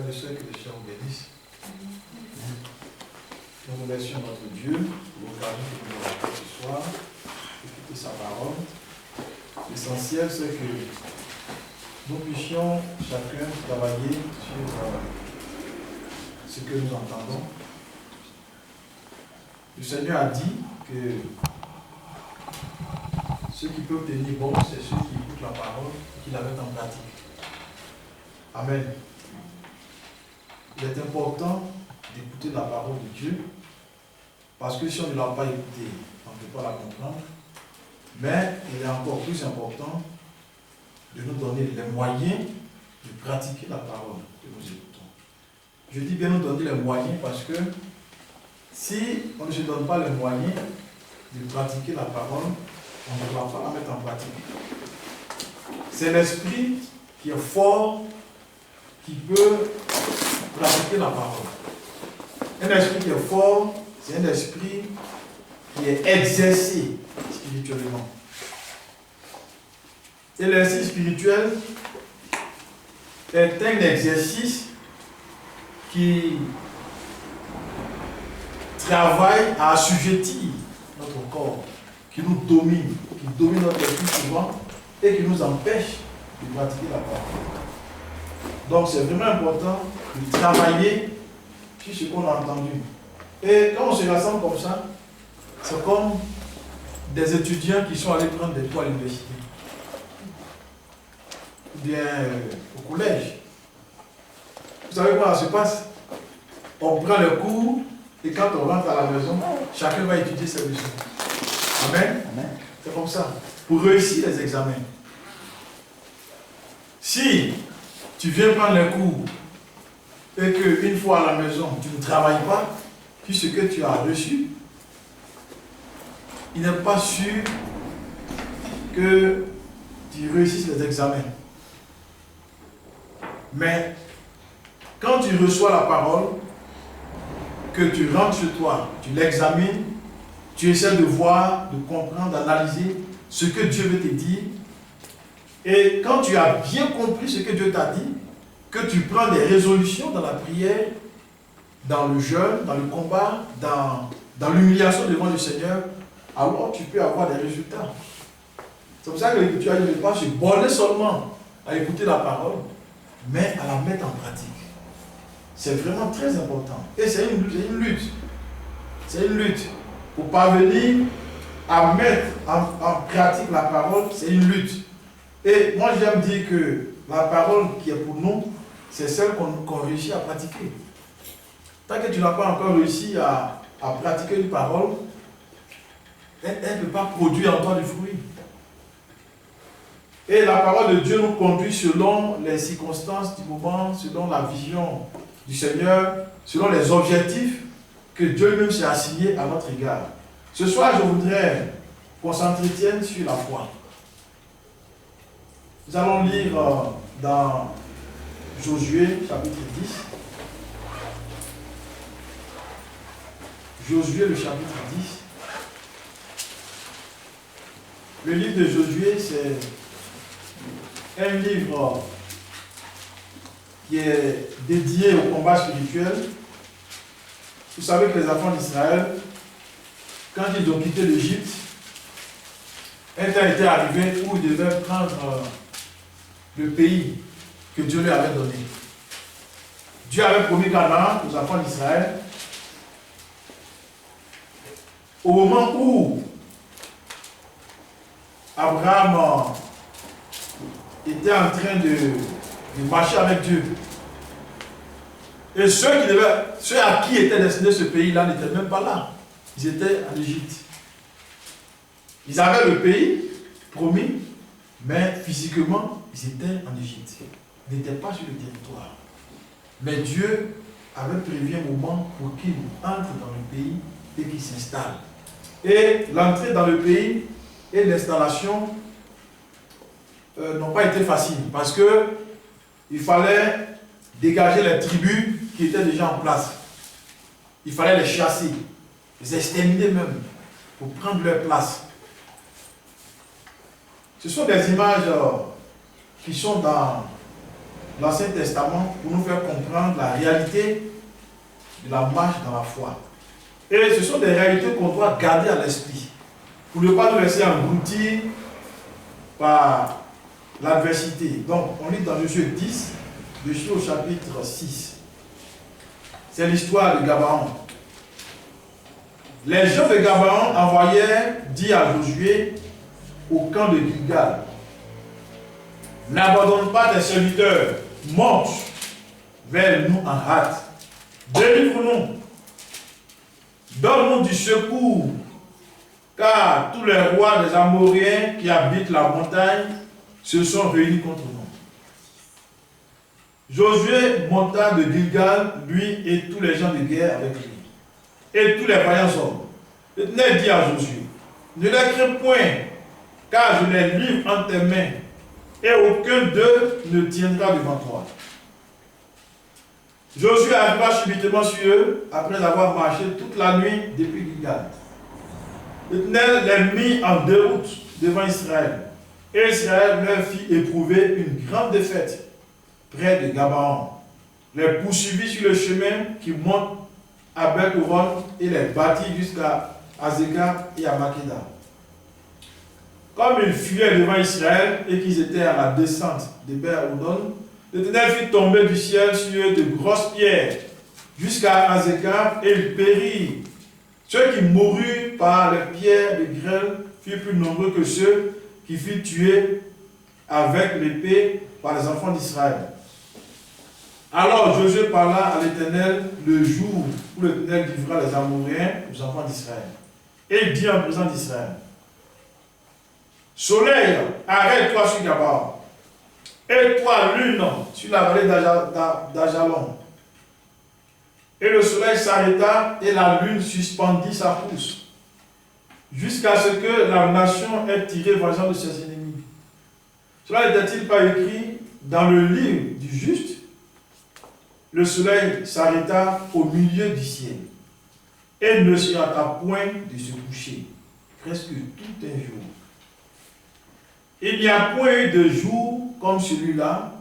Frères et sœurs, que le Seigneur vous bénisse. Nous remercions notre Dieu pour l'occasion que nous avons fait ce soir d'écouter sa parole. L'essentiel, c'est que nous puissions chacun travailler sur ce que nous entendons. Le Seigneur a dit que ceux qui peuvent tenir bon, c'est ceux qui écoutent la parole et qui la mettent en pratique. Amen. Il est important d'écouter la parole de Dieu, parce que si on ne l'a pas écoutée, on ne peut pas la comprendre. Mais il est encore plus important de nous donner les moyens de pratiquer la parole que nous écoutons. Je dis bien nous donner les moyens parce que si on ne se donne pas les moyens de pratiquer la parole, on ne va pas la mettre en pratique. C'est l'esprit qui est fort qui peut pratiquer la parole. Un esprit qui est fort, c'est un esprit qui est exercé spirituellement. Et l'exercice spirituel est un exercice qui travaille à assujettir notre corps, qui nous domine, qui domine notre esprit souvent et qui nous empêche de pratiquer la parole. Donc c'est vraiment important de travailler sur ce qu'on a entendu. Et quand on se rassemble comme ça, c'est comme des étudiants qui sont allés prendre des cours à l'université. Ou bien au collège. Vous savez comment ça se passe? On prend le cours et quand on rentre à la maison, chacun va étudier ses leçons. Amen. Amen. C'est comme ça. Pour réussir les examens. Si tu viens prendre les cours et qu'une fois à la maison, tu ne travailles pas, puis ce que tu as reçu, il n'est pas sûr que tu réussisses les examens. Mais quand tu reçois la parole, que tu rentres chez toi, tu l'examines, tu essaies de voir, de comprendre, d'analyser ce que Dieu veut te dire. Et quand tu as bien compris ce que Dieu t'a dit, que tu prends des résolutions dans la prière, dans le jeûne, dans le combat, dans l'humiliation devant le Seigneur, alors tu peux avoir des résultats. C'est pour ça que tu ne pas se borner seulement à écouter la parole, mais à la mettre en pratique. C'est vraiment très important. Et c'est une lutte. C'est une lutte. Pour parvenir à mettre en pratique la parole, c'est une lutte. Et moi j'aime dire que la parole qui est pour nous, c'est celle qu'on réussit à pratiquer. Tant que tu n'as pas encore réussi à pratiquer une parole, elle ne peut pas produire en toi du fruit. Et la parole de Dieu nous conduit selon les circonstances du moment, selon la vision du Seigneur, selon les objectifs que Dieu lui-même s'est assigné à notre égard. Ce soir, je voudrais qu'on s'entretienne sur la foi. Nous allons lire dans Josué, chapitre 10. Josué, le chapitre 10. Le livre de Josué, c'est un livre qui est dédié au combat spirituel. Vous savez que les enfants d'Israël, quand ils ont quitté l'Égypte, un temps était arrivé où ils devaient prendre le pays que Dieu leur avait donné. Dieu avait promis Canaan aux enfants d'Israël. Au moment où Abraham était en train de marcher avec Dieu, et ceux à qui était destiné ce pays-là n'étaient même pas là. Ils étaient en Égypte. Ils avaient le pays promis, mais physiquement, ils étaient en Égypte. Ils n'étaient pas sur le territoire. Mais Dieu avait prévu un moment pour qu'ils entrent dans le pays et qu'ils s'installent. Et l'entrée dans le pays et l'installation n'ont pas été faciles parce qu'il fallait dégager les tribus qui étaient déjà en place. Il fallait les chasser, les exterminer même, pour prendre leur place. Ce sont des images qui sont dans l'Ancien Testament pour nous faire comprendre la réalité de la marche dans la foi. Et ce sont des réalités qu'on doit garder à l'esprit pour ne pas nous laisser engloutir par l'adversité. Donc, on lit dans Josué 10, Josué au chapitre 6. C'est l'histoire de Gabaon. Les gens de Gabaon envoyèrent dire à Josué au camp de Gilgal: n'abandonne pas tes serviteurs, monte vers nous en hâte, délivre-nous, donne-nous du secours, car tous les rois des Amoréens qui habitent la montagne se sont réunis contre nous. Josué monta de Gilgal, lui et tous les gens de guerre avec lui, et tous les vaillants hommes. L'Éternel dit à Josué: ne les crains point, car je les livre entre tes mains, et aucun d'eux ne tiendra devant toi. Josué arriva subitement sur eux, après avoir marché toute la nuit depuis Gilgal. L'Éternel les mit en déroute devant Israël, et Israël leur fit éprouver une grande défaite près de Gabaon, les poursuivit sur le chemin qui monte à Beth-Horon et les battit jusqu'à Azekah et à Makeda. Comme ils fuyaient devant Israël et qu'ils étaient à la descente de Beth-Horon, l'Éternel fit tomber du ciel sur eux de grosses pierres jusqu'à Azekah et ils périrent. Ceux qui moururent par les pierres de grêle furent plus nombreux que ceux qui furent tués avec l'épée par les enfants d'Israël. Alors Josué parla à l'Éternel le jour où l'Éternel livra les Amoréens aux enfants d'Israël. Et il dit en présence d'Israël: Soleil, arrête-toi sur Gabaon, et toi, lune, sur la vallée d'Ajalon. Et le soleil s'arrêta et la lune suspendit sa course, jusqu'à ce que la nation ait tiré vengeance de ses ennemis. Cela n'était-il pas écrit dans le livre du juste? Le soleil s'arrêta au milieu du ciel et ne se hâta point de se coucher, presque tout un jour. Il n'y a point eu de jour comme celui-là,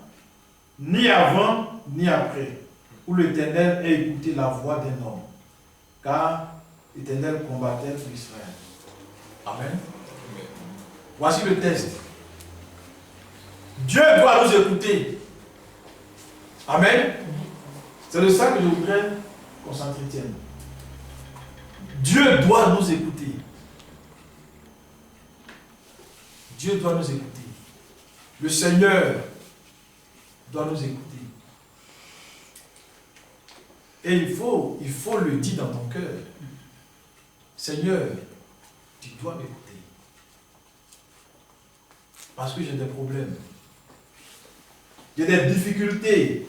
ni avant ni après, où l'Éternel ait écouté la voix d'un homme, car l'Éternel combattait pour Israël. Amen. Voici le test. Dieu doit nous écouter. Amen. C'est de ça que je voudrais qu'on s'entretienne. Dieu doit nous écouter. Dieu doit nous écouter. Le Seigneur doit nous écouter. Et il faut le dire dans ton cœur. Seigneur, tu dois m'écouter. Parce que j'ai des problèmes. J'ai des difficultés.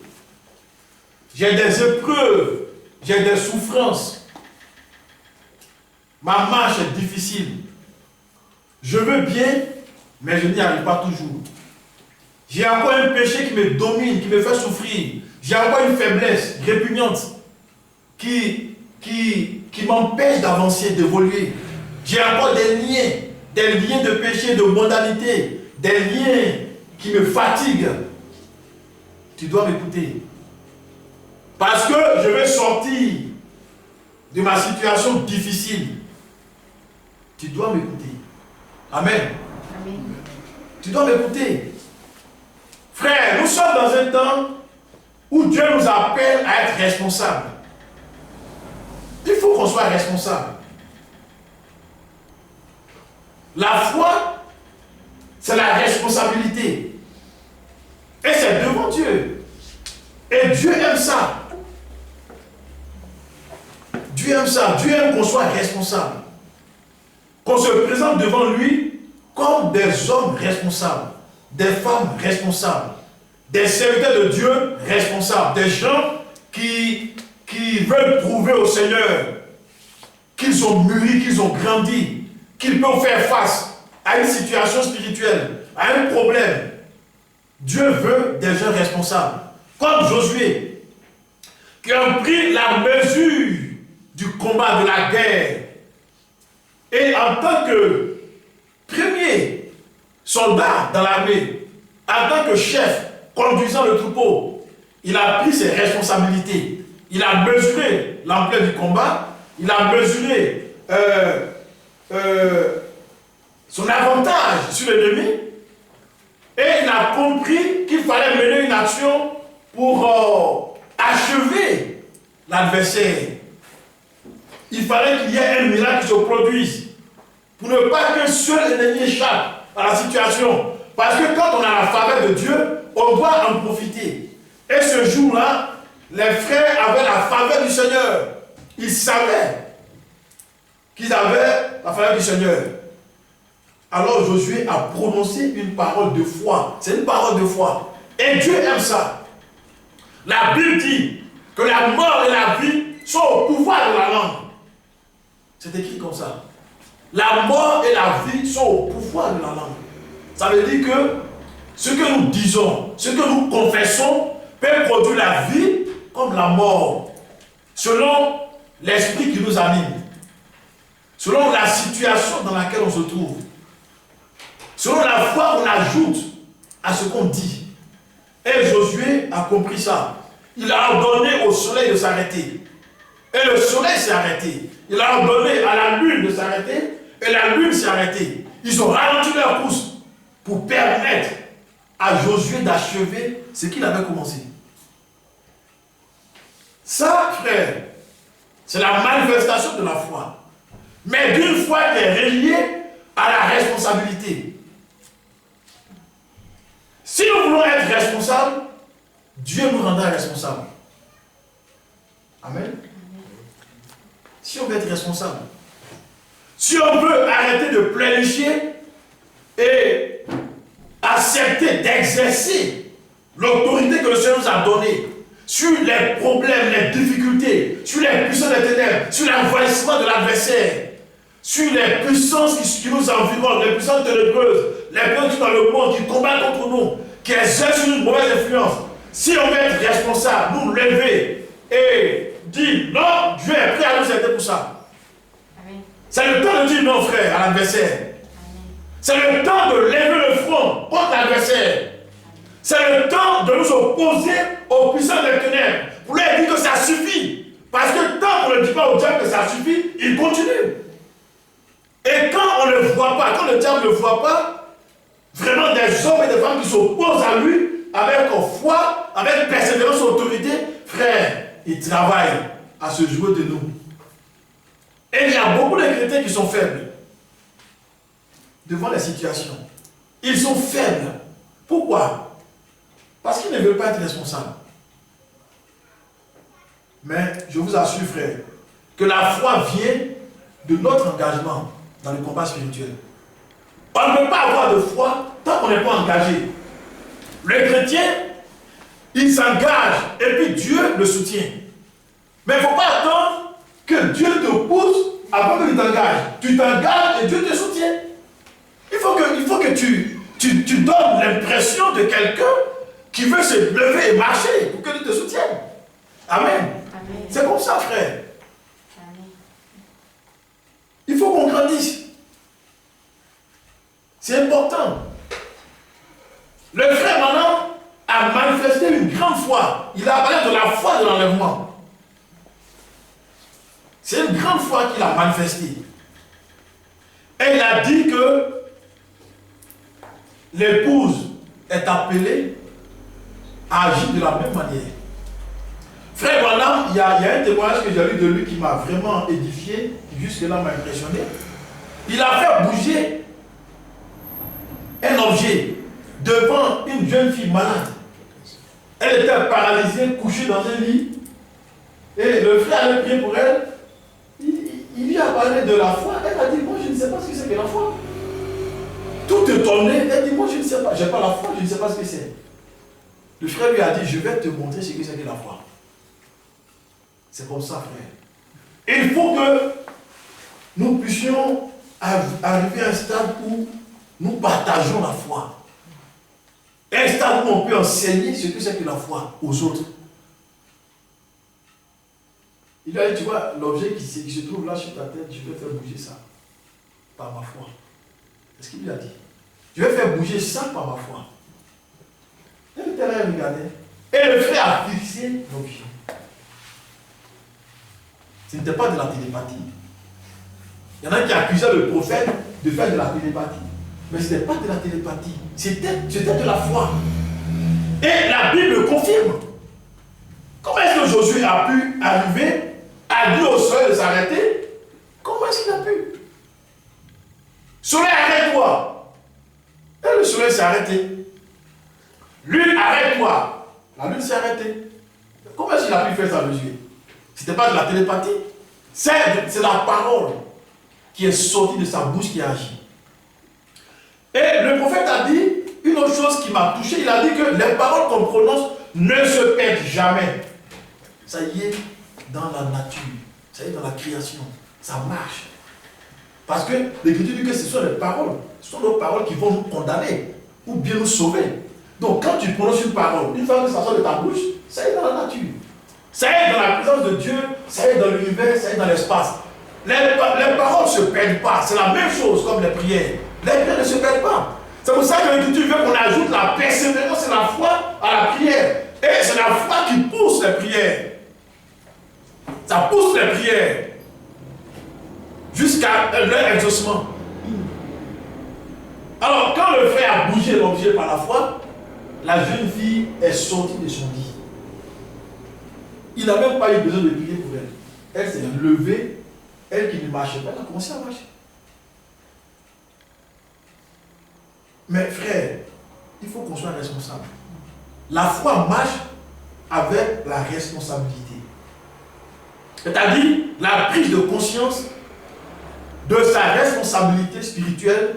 J'ai des épreuves. J'ai des souffrances. Ma marche est difficile. Je veux bien, mais je n'y arrive pas toujours. J'ai encore un péché qui me domine, qui me fait souffrir. J'ai encore une faiblesse répugnante qui m'empêche d'avancer, d'évoluer. J'ai encore des liens de péché, de mondanité, des liens qui me fatiguent. Tu dois m'écouter. Parce que je vais sortir de ma situation difficile. Tu dois m'écouter. Amen. Amen. Tu dois m'écouter. Frère, nous sommes dans un temps où Dieu nous appelle à être responsables. Il faut qu'on soit responsable. La foi, c'est la responsabilité. Et c'est devant Dieu. Et Dieu aime ça. Dieu aime ça. Dieu aime qu'on soit responsable. Qu'on se présente devant lui comme des hommes responsables, des femmes responsables, des serviteurs de Dieu responsables, des gens qui veulent prouver au Seigneur qu'ils ont mûri, qu'ils ont grandi, qu'ils peuvent faire face à une situation spirituelle, à un problème. Dieu veut des gens responsables, comme Josué, qui ont pris la mesure du combat, de la guerre. Et en tant que premier soldat dans l'armée, en tant que chef, conduisant le troupeau, il a pris ses responsabilités. Il a mesuré l'ampleur du combat. Il a mesuré son avantage sur l'ennemi. Et il a compris qu'il fallait mener une action pour achever l'adversaire. Il fallait qu'il y ait un miracle qui se produise pour ne pas qu'un seul ennemi échappe à la situation. Parce que quand on a la faveur de Dieu, on doit en profiter. Et ce jour-là, les frères avaient la faveur du Seigneur. Ils savaient qu'ils avaient la faveur du Seigneur. Alors Josué a prononcé une parole de foi. C'est une parole de foi. Et Dieu aime ça. La Bible dit que la mort et la vie sont au pouvoir de la langue. C'est écrit comme ça. La mort et la vie sont au pouvoir de la langue. Ça veut dire que ce que nous disons, ce que nous confessons, peut produire la vie comme la mort, selon l'esprit qui nous anime, selon la situation dans laquelle on se trouve, selon la foi qu'on ajoute à ce qu'on dit. Et Josué a compris ça. Il a ordonné au soleil de s'arrêter. Et le soleil s'est arrêté. Il a ordonné à la lune de s'arrêter. Et la lune s'est arrêtée. Ils ont ralenti leur course pour permettre à Josué d'achever ce qu'il avait commencé. Ça, frère, c'est la manifestation de la foi. Mais d'une foi qui est reliée à la responsabilité. Si nous voulons être responsables, Dieu nous rendra responsables. Amen. Si on veut être responsable, si on veut arrêter de plénicher et accepter d'exercer l'autorité que le Seigneur nous a donnée sur les problèmes, les difficultés, sur les puissances des ténèbres, sur l'envahissement de l'adversaire, sur les puissances qui nous environnent, les puissances ténébreuses, les puissances dans le monde qui combattent contre nous, qui exercent une mauvaise influence. Si on veut être responsable, nous lever et dire non, Dieu est prêt à nous aider pour ça. C'est le temps de dire non, frère, à l'adversaire. C'est le temps de lever le front contre l'adversaire. C'est le temps de nous opposer aux puissants des ténèbres pour leur dire que ça suffit. Parce que tant qu'on ne dit pas au diable que ça suffit, il continue. Et quand on ne voit pas, quand le diable ne voit pas, vraiment des hommes et des femmes qui s'opposent à lui, avec foi, avec persévérance et autorité, frère, il travaille à se jouer de nous. Et il y a beaucoup de chrétiens qui sont faibles devant les situations. Ils sont faibles. Pourquoi? Parce qu'ils ne veulent pas être responsables. Mais je vous assure, frère, que la foi vient de notre engagement dans le combat spirituel. On ne peut pas avoir de foi tant qu'on n'est pas engagé. Le chrétien, il s'engage et puis Dieu le soutient. Mais il ne faut pas attendre que Dieu te pousse avant que tu t'engages. Tu t'engages et Dieu te soutient. Il faut que tu donnes l'impression de quelqu'un qui veut se lever et marcher pour que Dieu te soutienne. Amen. Amen. C'est comme ça, frère. Amen. Il faut qu'on grandisse. C'est important. Le frère maintenant a manifesté une grande foi. Il a parlé de la foi de l'enlèvement. C'est une grande foi qu'il a manifestée. Et il a dit que l'épouse est appelée à agir de la même manière. Frère Branham, il y a un témoignage que j'ai lu de lui qui m'a vraiment édifié, qui jusque-là m'a impressionné. Il a fait bouger un objet devant une jeune fille malade. Elle était paralysée, couchée dans un lit. Et le frère avait prié pour elle. Il lui a parlé de la foi. Elle a dit, moi je ne sais pas ce que c'est que la foi. Tout étonné, elle dit, moi je ne sais pas, je n'ai pas la foi, je ne sais pas ce que c'est. Le frère lui a dit, je vais te montrer ce que c'est que la foi. C'est comme ça, frère. Et il faut que nous puissions arriver à un stade où nous partageons la foi. Un stade où on peut enseigner ce que c'est que la foi aux autres. Il a dit, tu vois, l'objet qui se trouve là sur ta tête, je vais faire bouger ça par ma foi. C'est ce qu'il lui a dit. Je vais faire bouger ça par ma foi. Elle était là, elle regardait. Et le frère a fixé l'objet. Ce n'était pas de la télépathie. Il y en a qui accusaient le prophète de faire de la télépathie. Mais ce n'était pas de la télépathie. C'était de la foi. Et la Bible le confirme. Comment est-ce que Josué a pu arriver à dire au soleil de s'arrêter? Comment est-ce qu'il a pu? Soleil, arrête-toi. Et le soleil s'est arrêté. Lune, arrête-toi. La lune s'est arrêtée. Comment est-ce qu'il a pu faire ça, Josué? Ce n'était pas de la télépathie. C'est la parole qui est sortie de sa bouche qui a agi. Et le prophète a dit une autre chose qui m'a touché. Il a dit que les paroles qu'on prononce ne se perdent jamais. Ça y est dans la nature. Ça y est dans la création. Ça marche. Parce que l'Écriture dit que ce sont les paroles. Ce sont nos paroles qui vont nous condamner ou bien nous sauver. Donc quand tu prononces une parole, une fois que ça sort de ta bouche, ça y est dans la nature. Ça y est dans la présence de Dieu, ça y est dans l'univers, ça y est dans l'espace. Les paroles ne se perdent pas. C'est la même chose comme les prières. Les prières ne se perdent pas. C'est pour ça que l'Écriture veut qu'on ajoute la persévérance et la foi à la prière. Et c'est la foi qui pousse les prières. Ça pousse les prières jusqu'à leur exaucement. Alors, quand le frère a bougé l'objet par la foi, la jeune fille est sortie de son lit. Il n'a même pas eu besoin de prier pour elle. Elle s'est levée, elle qui ne marchait pas, elle a commencé à marcher. Mais frère, il faut qu'on soit responsable. La foi marche avec la responsabilité. C'est-à-dire la prise de conscience de sa responsabilité spirituelle,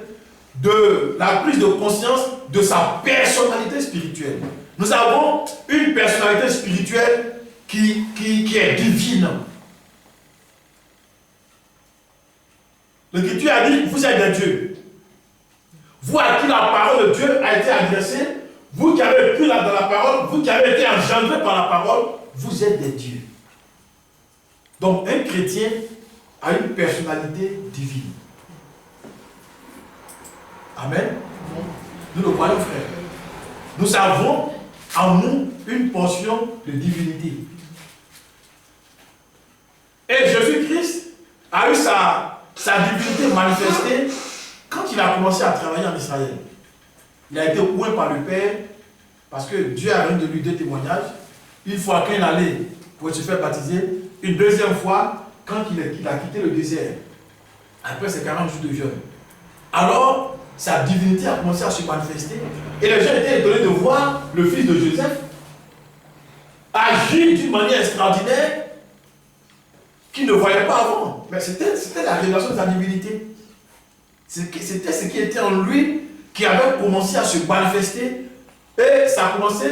de la prise de conscience de sa personnalité spirituelle. Nous avons une personnalité spirituelle qui est divine. L'Écriture a dit, vous êtes des dieux. Vous à qui la parole de Dieu a été adressée, vous qui avez cru dans la parole, vous qui avez été engendrés par la parole, vous êtes des dieux. Donc un chrétien a une personnalité divine. Amen. Nous le croyons, frère. Nous avons en nous une portion de divinité. Et Jésus-Christ a eu sa divinité manifestée quand il a commencé à travailler en Israël. Il a été oint par le Père parce que Dieu a donné de lui deux témoignages. Une fois quand il allait pour se faire baptiser, une deuxième fois quand il a quitté le désert, après ses 40 jours de jeûne. Alors, sa divinité a commencé à se manifester et les gens étaient étonnés de voir le fils de Joseph agir d'une manière extraordinaire qu'ils ne voyaient pas avant. Mais c'était la révélation de sa divinité. C'était ce qui était en lui qui avait commencé à se manifester et ça a commencé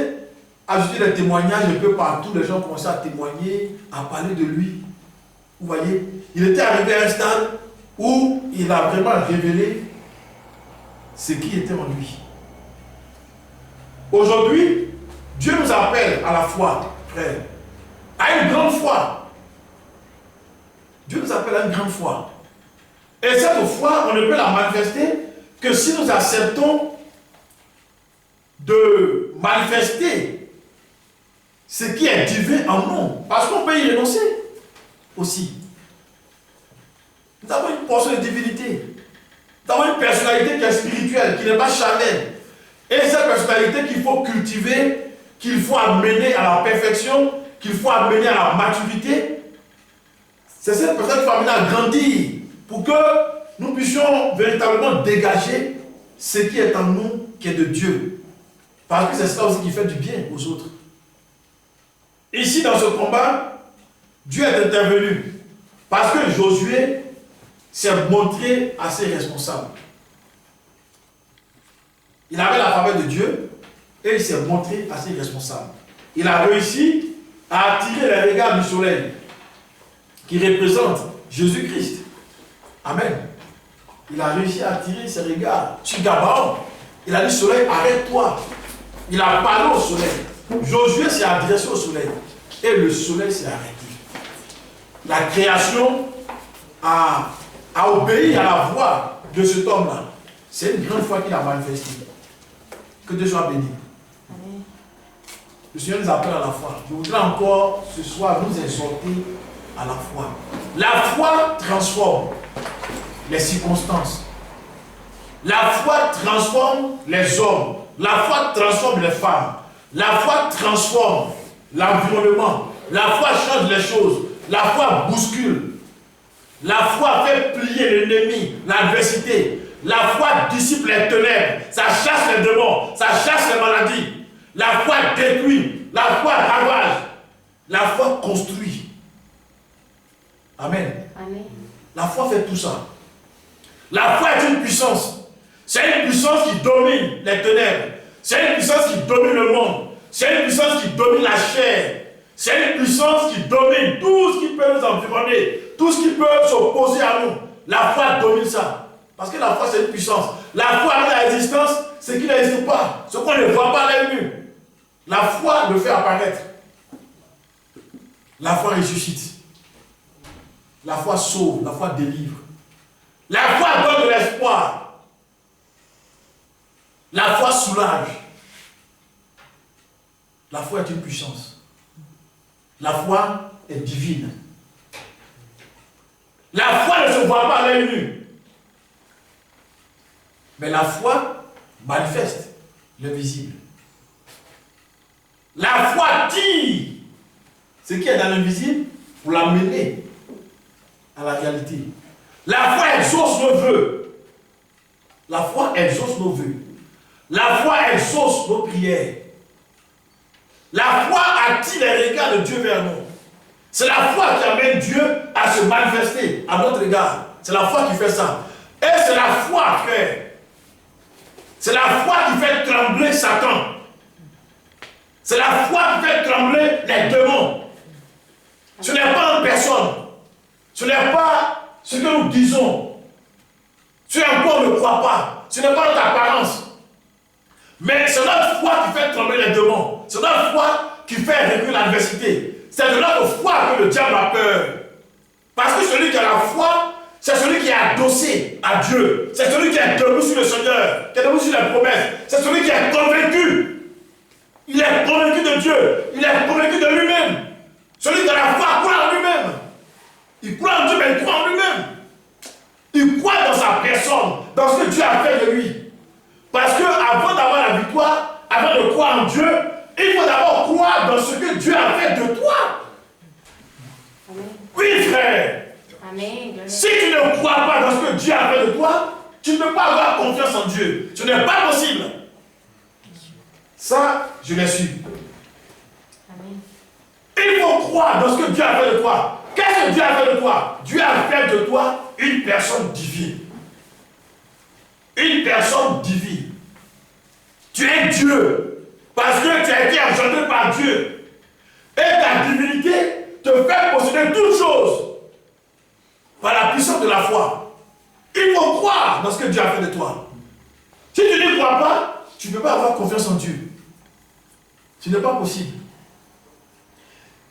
à ajouter des témoignages un peu partout. Les gens ont commencé à témoigner, à parler de lui. Vous voyez, il était arrivé à un stade où il a vraiment révélé ce qui était en lui. Aujourd'hui, Dieu nous appelle à la foi, frère, à une grande foi. Dieu nous appelle à une grande foi. Et cette foi, on ne peut la manifester que si nous acceptons de manifester ce qui est divin en nous. Parce qu'on peut y renoncer aussi. Nous avons une portion de divinité. Nous avons une personnalité qui est spirituelle, qui n'est pas charnelle. Et cette personnalité qu'il faut cultiver, qu'il faut amener à la perfection, qu'il faut amener à la maturité. C'est cette personne qu'il faut amener à grandir pour que nous puissions véritablement dégager ce qui est en nous, qui est de Dieu. Parce que c'est cela aussi qui fait du bien aux autres. Ici, dans ce combat, Dieu est intervenu. Parce que Josué s'est montré assez responsable. Il avait la faveur de Dieu et il s'est montré assez responsable. Il a réussi à attirer les regards du soleil qui représente Jésus-Christ. Amen. Il a réussi à attirer ses regards sur Gabaon. Il a dit, soleil, arrête-toi. Il a parlé au soleil. Josué s'est adressé au soleil. Et le soleil s'est arrêté. La création a obéi à la voix de cet homme-là. C'est une grande foi qu'il a manifestée. Que Dieu soit béni. le Seigneur nous appelle à la foi. Je voudrais encore ce soir nous exhorter à la foi. La foi transforme les circonstances. La foi transforme les hommes. La foi transforme les femmes. La foi transforme l'environnement. La foi change les choses. La foi bouscule. La foi fait plier l'ennemi, l'adversité. La foi dissipe les ténèbres. Ça chasse les démons. Ça chasse les maladies. La foi détruit. La foi ravage. La foi construit. Amen. Amen. La foi fait tout ça. La foi est une puissance. C'est une puissance qui domine les ténèbres. C'est une puissance qui domine le monde. C'est une puissance qui domine la chair. C'est une puissance qui domine tout ce qui peut nous environner, tout ce qui peut s'opposer à nous. La foi domine ça. Parce que la foi, c'est une puissance. La foi a la résistance, c'est qu'il n'existe pas. Ce qu'on ne voit pas à l'œil nu. La foi le fait apparaître. La foi ressuscite. La foi sauve, la foi délivre. La foi donne de l'espoir. La foi soulage. La foi est une puissance. La foi est divine. La foi ne se voit pas à l'œil nu. Mais la foi manifeste l'invisible. La foi tire ce qui est dans l'invisible pour l'amener à la réalité. La foi exauce nos vœux. La foi exauce nos vœux. La foi exauce nos prières. La foi attire les regards de Dieu vers nous. C'est la foi qui amène Dieu à se manifester à notre égard. C'est la foi qui fait ça. Et c'est la foi, frère. C'est la foi qui fait trembler Satan. C'est la foi qui fait trembler les démons. Ce n'est pas en personne. Ce n'est pas ce que nous disons. Ce n'est encore ne croit pas. Ce n'est pas notre apparence. Mais c'est notre foi qui fait trembler les démons. C'est notre foi qui fait réduire l'adversité. C'est de notre foi que le diable a peur. Parce que celui qui a la foi, c'est celui qui est adossé à Dieu. C'est celui qui est debout sur le Seigneur, qui est debout sur les promesses. C'est celui qui est convaincu. Il est convaincu de Dieu. Il est convaincu de lui-même. Celui qui a la foi croit en lui-même. Il croit en Dieu, mais il croit en lui-même. Il croit dans sa personne, dans ce que Dieu a fait de lui. Parce qu'avant d'avoir la victoire, avant de croire en Dieu, il faut d'abord croire dans ce que Dieu a fait de toi. Amen. Oui, frère. Amen. Si tu ne crois pas dans ce que Dieu a fait de toi, tu ne peux pas avoir confiance en Dieu. Ce n'est pas possible. Ça, je l'ai su. Amen. Il faut croire dans ce que Dieu a fait de toi. Qu'est-ce que Dieu a fait de toi? Dieu a fait de toi une personne divine. Une personne divine. Tu es Dieu. Parce que tu as été engendré par Dieu. Et ta divinité te fait posséder toutes choses. Par la puissance de la foi. Il faut croire dans ce que Dieu a fait de toi. Si tu n'y crois pas, tu ne peux pas avoir confiance en Dieu. Ce n'est pas possible.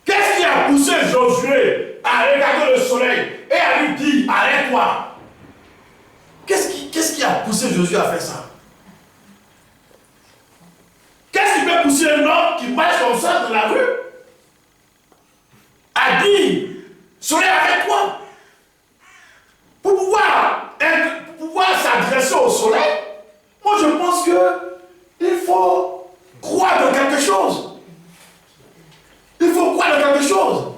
Qu'est-ce qui a poussé Josué à regarder le soleil et à lui dire, arrête-toi? Qu'est-ce qui a poussé Josué à faire ça? Qu'est-ce qui peut pousser un homme qui marche comme ça dans la rue à dire, soleil, arrête-toi? Pour pouvoir s'adresser au soleil, moi je pense qu'il faut croire dans quelque chose. Il faut croire dans quelque chose.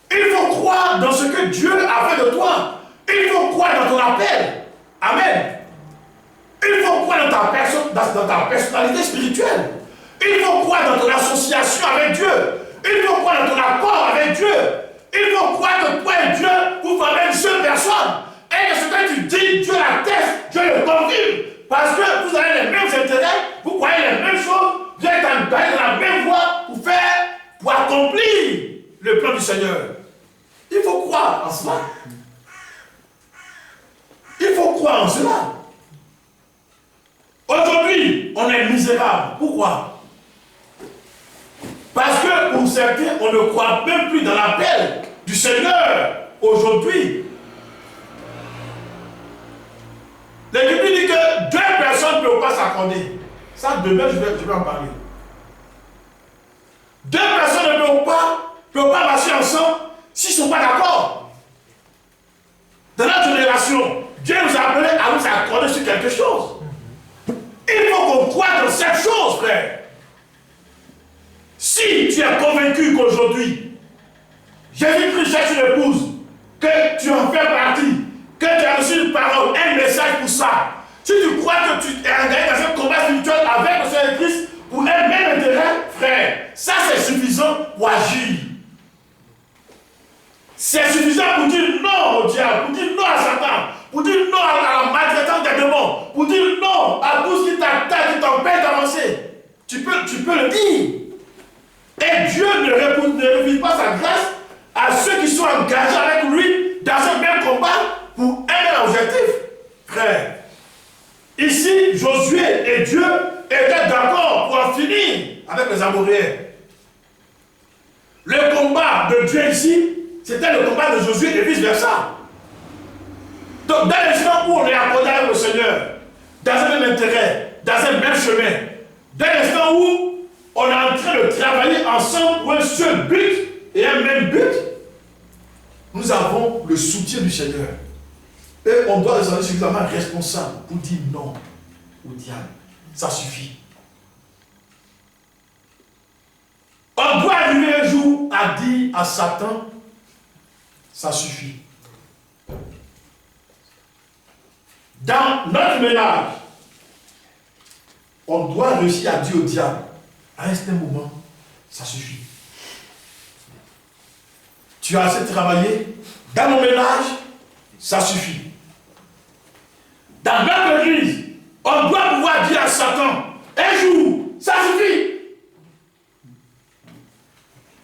Il faut croire dans ce que Dieu a fait de toi. Il faut croire dans ton appel. Amen. Il faut croire dans ta personnalité spirituelle. Il faut croire dans ton association avec Dieu. Il faut croire dans ton accord avec Dieu. Il faut croire que toi et Dieu, vous formez une seule personne. Et que ce que tu dis, Dieu l'atteste, Dieu le confirme. Parce que vous avez les mêmes intérêts, vous croyez les mêmes choses, vous êtes dans la même voie pour accomplir le plan du Seigneur. Il faut croire en cela. Il faut croire en cela. Aujourd'hui, on est misérable. Pourquoi? Parce que pour certains, on ne croit même plus dans l'appel du Seigneur. Aujourd'hui, l'Écriture dit que 2 personnes ne peuvent pas s'accorder. Ça, demain, je vais en parler. Deux personnes ne peuvent pas marcher ensemble s'ils ne sont pas d'accord. Dans notre génération, Dieu nous a appelés à nous accorder sur quelque chose. Il faut qu'on croie dans cette chose, frère. Si tu es convaincu qu'aujourd'hui, Jésus-Christ cherche une épouse, que tu en fais partie, que tu as reçu une parole, un message pour ça, si tu crois que tu es engagé dans un combat spirituel avec le Seigneur Christ pour un même intérêt, frère, ça c'est suffisant pour agir. C'est suffisant pour dire non au diable, pour dire non à Satan, pour dire non à la maltraitance des démons, pour dire non à tout ce qui t'attaque, qui t'empêche d'avancer. Tu peux le dire. Et Dieu ne refuse pas sa grâce à ceux qui sont engagés avec lui dans un même combat pour un même objectif. Frère, ici, Josué et Dieu étaient d'accord pour en finir avec les Amoréens. Le combat de Dieu ici, c'était le combat de Josué et vice-versa. Donc, dans l'instant où on est accordé avec le Seigneur, dans un même intérêt, dans un même chemin, dans l'instant où on est en train de travailler ensemble pour un seul but et un même but, nous avons le soutien du Seigneur. Et on doit être suffisamment responsable pour dire non au diable. Ça suffit. On doit arriver un jour à dire à Satan, ça suffit. Dans notre ménage, on doit réussir à dire au diable, à un certain moment, ça suffit. Tu as assez travaillé, dans mon ménage, ça suffit. Dans notre église, on doit pouvoir dire à Satan, un jour, ça suffit.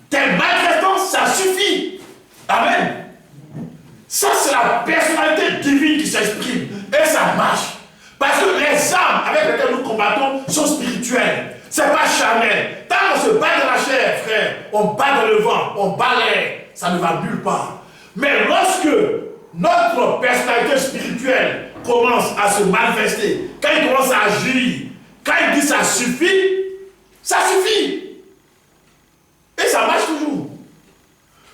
Tes maltraitances, ça suffit. Amen. Ça, c'est la personnalité divine qui s'exprime. Et ça marche. Parce que les armes avec lesquelles nous combattons sont spirituelles. Ce n'est pas charnel. Tant qu'on se bat dans la chair, frère, on bat dans le vent, on bat l'air, ça ne va nulle part. Mais lorsque notre personnalité spirituelle commence à se manifester, quand il commence à agir, quand il dit ça suffit, ça suffit. Et ça marche toujours.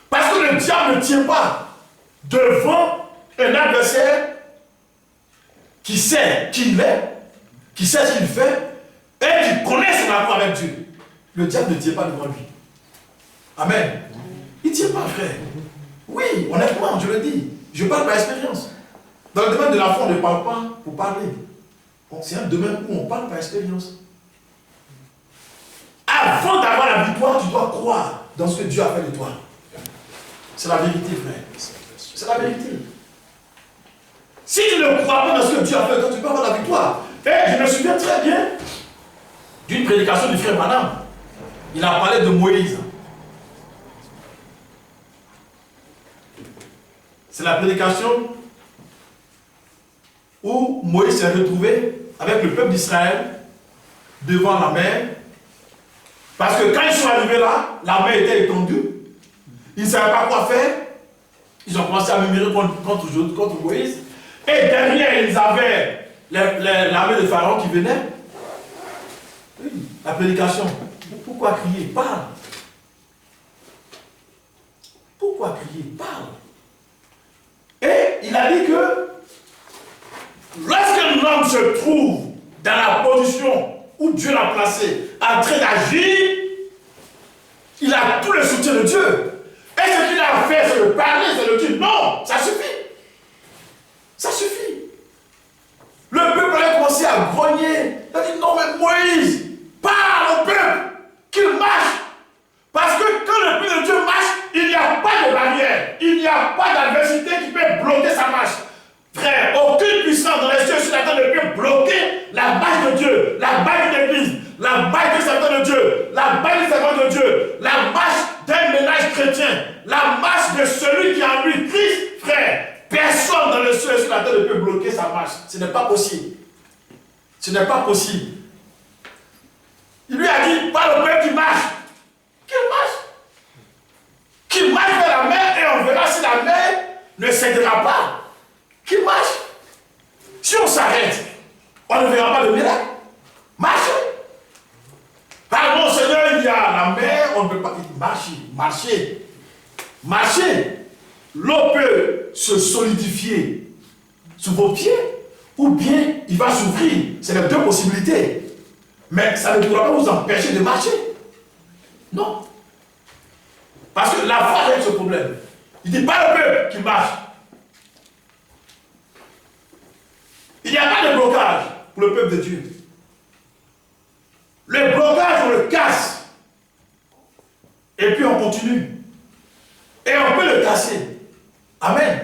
Parce que le diable ne tient pas devant un adversaire qui sait qui il est, qui sait ce qu'il fait, et qui connaît son rapport avec Dieu. Le diable ne tient pas devant lui. Amen. Il ne tient pas, frère. Oui, honnêtement, je le dis. Je parle par expérience. Dans le domaine de la foi, on ne parle pas pour parler. C'est un domaine où on parle par expérience. Avant d'avoir la victoire, tu dois croire dans ce que Dieu a fait de toi. C'est la vérité, frère. C'est la vérité. Si tu ne crois pas dans ce que Dieu a fait de toi, tu peux avoir la victoire. Et je me souviens très bien d'une prédication du frère Madame. Il a parlé de Moïse. C'est la prédication où Moïse s'est retrouvé avec le peuple d'Israël devant la mer. Parce que quand ils sont arrivés là, la mer était étendue. Ils ne savaient pas quoi faire. Ils ont commencé à murmurer contre Moïse. Et derrière, ils avaient l'armée de Pharaon qui venait. Oui, la prédication. Pourquoi crier? Parle. Pourquoi crier? Parle. Et il a dit que lorsqu'un homme se trouve dans la position où Dieu l'a placé, en train d'agir, il a tout le soutien de Dieu. Et ce qu'il a fait, c'est de parler, c'est de dire non, ça suffit. Ça suffit. Le peuple a commencé à grogner. Il a dit non, mais Moïse, parle au peuple, qu'il marche. Parce que quand le peuple de Dieu marche, il n'y a pas de barrière, il n'y a pas d'adversité qui peut bloquer sa marche. Frère, aucune puissance dans les cieux sur la terre ne peut bloquer la marche de Dieu, la marche de l'Église, la marche du serviteur de Dieu, la marche du servant de Dieu, la marche d'un ménage chrétien, la marche de celui qui a en lui Christ, frère. Personne dans le ciel et sur la terre ne peut bloquer sa marche. Ce n'est pas possible. Ce n'est pas possible. Il lui a dit, pas le peuple qui marche. Qu'il marche. Qu'il marche vers la mer et on verra si la mer ne cédera pas. Qu'il marche. Si on s'arrête, on ne verra pas le miracle. Marche. Pardon, Seigneur, il y a la mer, on ne peut pas marcher. L'eau peut se solidifier sous vos pieds ou bien il va s'ouvrir. C'est les deux possibilités. Mais ça ne pourra pas vous empêcher de marcher. Non. Parce que la foi règle ce problème. Il ne dit pas le peuple qui marche. Il n'y a pas de blocage pour le peuple de Dieu. Le blocage, on le casse. Et puis on continue. Et on peut le casser. Amen.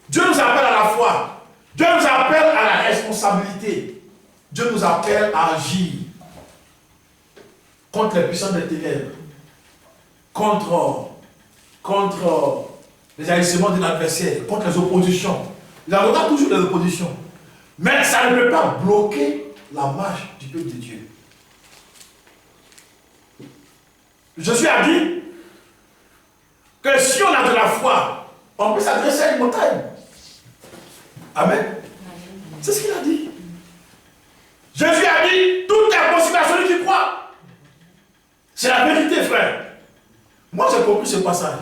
Dieu nous appelle à la foi. Dieu nous appelle à la responsabilité. Dieu nous appelle à agir contre les puissances des ténèbres, contre les agissements de l'adversaire, contre les oppositions. Il y aura toujours des oppositions. Mais ça ne peut pas bloquer la marche du peuple de Dieu. Je suis à dire que si on a de la foi, on peut s'adresser à une montagne. Amen. C'est ce qu'il a dit. Jésus a dit, tout est possible à celui qui croit. C'est la vérité, frère. Moi, j'ai compris ce passage.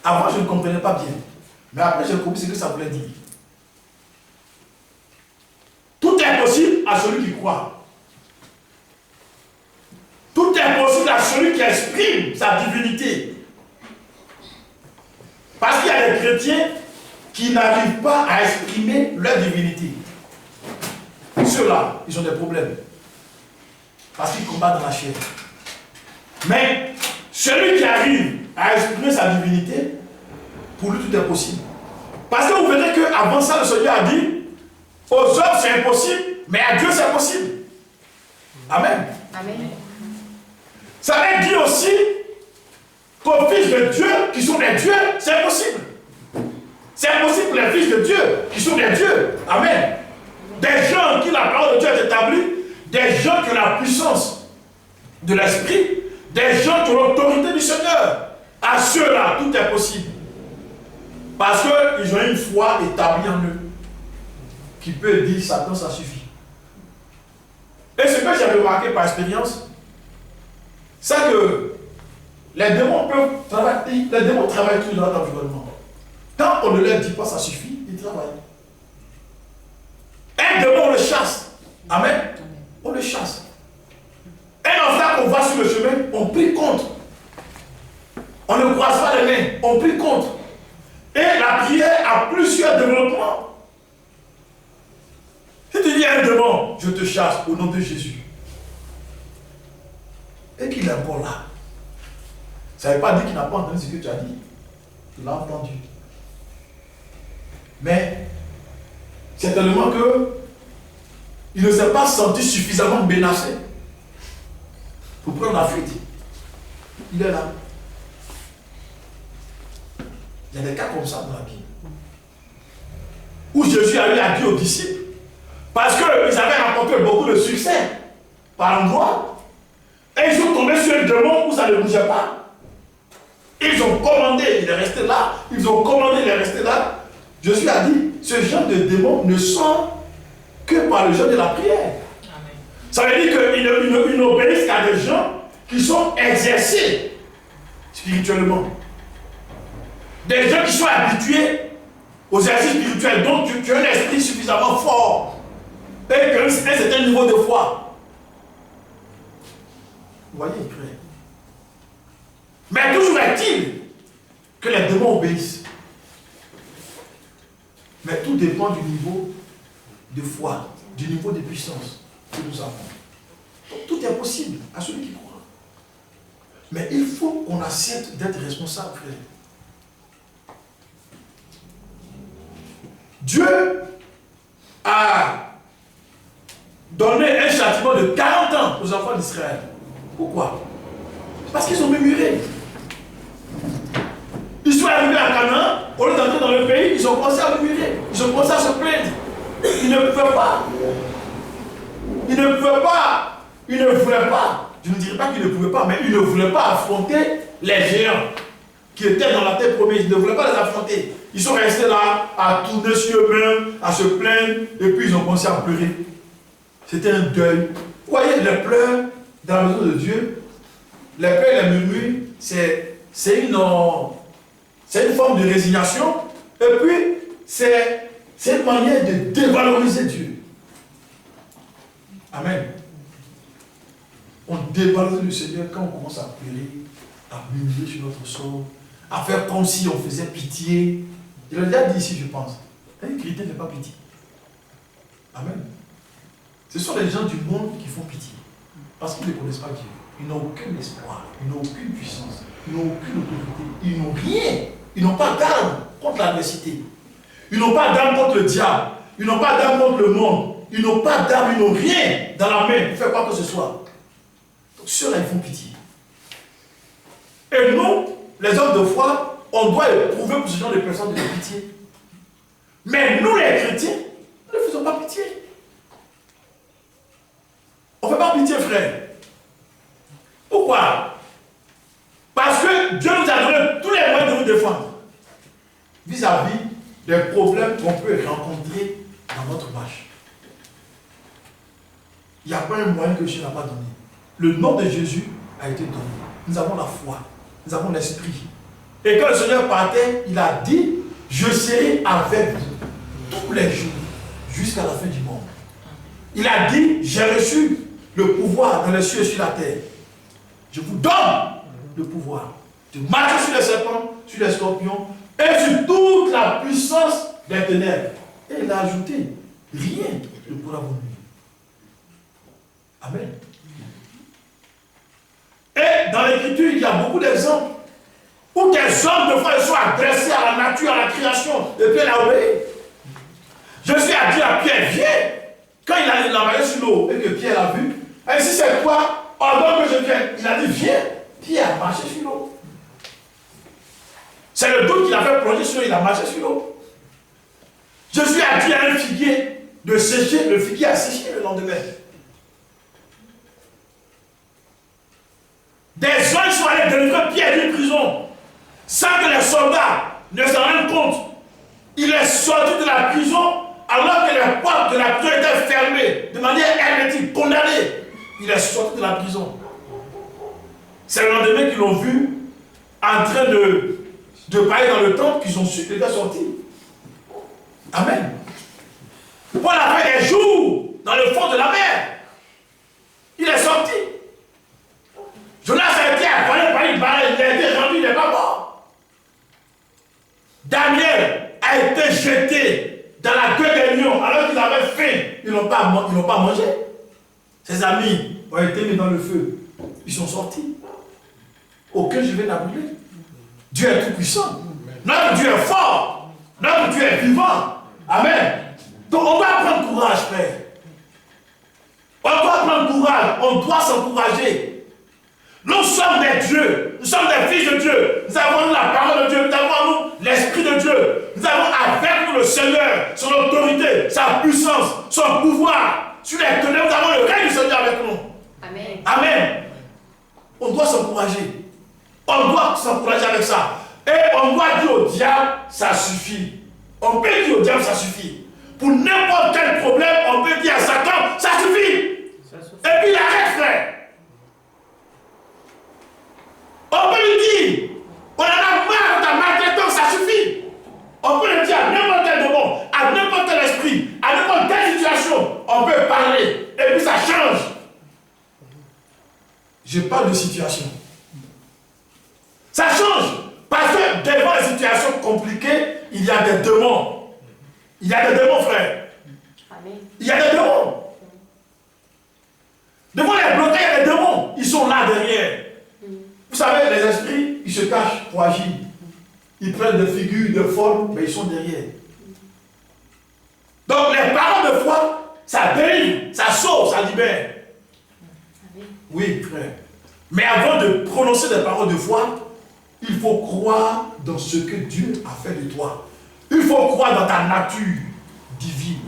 Avant, je ne comprenais pas bien. Mais après, j'ai compris ce que ça voulait dire. Tout est possible à celui qui croit. Tout est possible à celui qui exprime sa divinité. Parce qu'il y a des chrétiens qui n'arrivent pas à exprimer leur divinité. Ceux-là, ils ont des problèmes. Parce qu'ils combattent dans la chair. Mais celui qui arrive à exprimer sa divinité, pour lui tout est possible. Parce que vous verrez qu'avant ça, le Seigneur a dit, aux hommes c'est impossible, mais à Dieu c'est possible. Amen. Amen. Ça veut dire aussi qu'aux fils de Dieu, qui sont des dieux, c'est possible. C'est impossible pour les fils de Dieu, qui sont des dieux. Amen. Des gens qui la parole de Dieu est établie, des gens qui ont la puissance de l'esprit, des gens qui ont l'autorité du Seigneur. À ceux-là, tout est possible. Parce qu'ils ont une foi établie en eux, qui peut dire Satan, ça suffit. Et ce que j'ai remarqué par expérience, c'est que les démons peuvent travailler, les démons travaillent toujours dans l'environnement. Tant qu'on ne leur dit pas ça suffit, ils travaillent. Un démon, on le chasse. Amen. On le chasse. Un enfant qu'on voit sur le chemin, on prie contre. On ne croise pas les mains, on prie contre. Et la prière a plusieurs développements. Si tu dis à un démon, je te chasse au nom de Jésus. Et qu'il est encore là. Ça ne veut pas dire qu'il n'a pas entendu ce que tu as dit. Il l'a entendu. Mais c'est tellement que il ne s'est pas senti suffisamment menacé pour prendre la fuite. Il est là. Il y a des cas comme ça dans la Bible. Où Jésus a eu à dire aux disciples, parce qu'ils avaient remporté beaucoup de succès par endroit, et ils sont tombés sur un démon où ça ne bougeait pas. Ils ont commandé, il est resté là. Ils ont commandé, il est resté là. Jésus a dit, ce genre de démons ne sont que par le jeûne de la prière. Amen. Ça veut dire qu'ils n'obéissent qu'à des gens qui sont exercés spirituellement. Des gens qui sont habitués aux exercices spirituels. Donc tu as un esprit suffisamment fort et un certain niveau de foi. Vous voyez, frère. Mais toujours est-il que les démons obéissent. Mais tout dépend du niveau de foi, du niveau de puissance que nous avons. Donc, tout est possible à celui qui croit. Mais il faut qu'on accepte d'être responsable, frère. Dieu a donné un châtiment de 40 ans aux enfants d'Israël. Pourquoi? Parce qu'ils ont murmuré. Ils sont arrivés à Canaan, au lieu d'entrer dans le pays, ils ont commencé à murmurer. Ils ont commencé à se plaindre. Ils ne pouvaient pas. Ils ne pouvaient pas. Ils ne voulaient pas. Je ne dirais pas qu'ils ne pouvaient pas, mais ils ne voulaient pas affronter les géants qui étaient dans la terre promise. Ils ne voulaient pas les affronter. Ils sont restés là à tourner sur eux-mêmes, à se plaindre, et puis ils ont commencé à pleurer. C'était un deuil. Vous voyez les pleurs dans la maison de Dieu, les pleurs et les murmures, c'est une forme de résignation. Et puis, c'est une manière de dévaloriser Dieu. Amen. On dévalorise le Seigneur quand on commence à pleurer, à murmurer sur notre sort, à faire comme si on faisait pitié. Je l'ai déjà dit ici, je pense. Un chrétien ne fait pas pitié. Amen. Ce sont les gens du monde qui font pitié. Parce qu'ils ne connaissent pas Dieu. Ils n'ont aucun espoir, ils n'ont aucune puissance, ils n'ont aucune autorité, ils n'ont rien. Ils n'ont pas d'arme contre l'adversité. Ils n'ont pas d'arme contre le diable. Ils n'ont pas d'arme contre le monde. Ils n'ont pas d'arme, ils n'ont rien dans la main pour faire quoi que ce soit. Donc ceux-là, ils font pitié. Et nous, les hommes de foi, on doit éprouver pour ce genre de personnes de la pitié. Mais nous, les chrétiens, nous ne faisons pas pitié. On ne fait pas pitié, frère. Pourquoi? Parce que Dieu nous a donné tous les moyens de nous défendre vis-à-vis des problèmes qu'on peut rencontrer dans notre marche. Il n'y a pas un moyen que Dieu n'a pas donné. Le nom de Jésus a été donné. Nous avons la foi, nous avons l'esprit. Et quand le Seigneur partait, il a dit, je serai avec vous tous les jours jusqu'à la fin du monde. Il a dit, j'ai reçu le pouvoir dans les cieux et sur la terre. Je vous donne le pouvoir de marcher sur les serpents, sur les scorpions et sur toute la puissance des ténèbres. Et il a ajouté, rien ne pourra vous nuire. Amen. Et dans l'Écriture, il y a beaucoup d'exemples où des hommes de foi sont adressés à la nature, à la création, et puis elle a obéi. Jésus a dit à Pierre, viens. Quand il a marché sur l'eau et que Pierre a vu, et si c'est toi, ordonne que je vienne. Il a dit, viens. Pierre a marché sur l'eau. C'est le doute qu'il a fait plonger sur l'eau, il a marché sur l'eau. Jésus a dit à un figuier de sécher, le figuier a séché le lendemain. Des gens sont allés délivrer Pierre d'une prison sans que les soldats ne s'en rendent compte. Il est sorti de la prison alors que les portes de la prison étaient fermées de manière hermétique, condamné. Il est sorti de la prison. C'est le lendemain qu'ils l'ont vu en train de parler dans le temple qu'ils ont su qu'il était sorti. Amen. Paul a fait des jours dans le fond de la mer. Il est sorti. Jonas a été avalé par une baleine, il a été rendu, il n'est pas mort. Daniel a été jeté dans la gueule des lions alors qu'ils avaient faim. Ils n'ont pas mangé. Ses amis ont été mis dans le feu. Ils sont sortis. Aucun gilet n'a brûlé. Dieu est tout puissant. Notre Dieu est fort. Notre Dieu est vivant. Amen. Donc on doit prendre courage, frère. On doit prendre courage. On doit s'encourager. Nous sommes des dieux, nous sommes des fils de Dieu, nous avons la parole de Dieu, nous avons l'esprit de Dieu, nous avons avec nous le Seigneur, son autorité, sa puissance, son pouvoir. Sur les ténèbres, nous avons le règne du Seigneur avec nous. Amen. Amen. On doit s'encourager. On doit s'encourager avec ça. Et on doit dire au diable, ça suffit. On peut dire au diable, ça suffit. Pour n'importe quel problème, on peut dire à Satan, ça suffit. Et puis il arrête, frère. On peut lui dire, on en a marre de ta maltraitance, ça suffit. On peut le dire à n'importe quel démon, à n'importe quel esprit, à n'importe quelle situation, on peut parler, et puis ça change. Je parle de situation. Ça change, parce que devant les situations compliquées, il y a des démons. Il y a des démons, frère. Amen. Il y a des démons. Devant les blocages, il y a des démons. Ils sont là derrière. Vous savez, les esprits, ils se cachent pour agir. Ils prennent des figures, des formes, mais ils sont derrière. Donc les paroles de foi, ça délivre, ça sauve, ça libère. Oui, frère. Mais avant de prononcer des paroles de foi, il faut croire dans ce que Dieu a fait de toi. Il faut croire dans ta nature divine.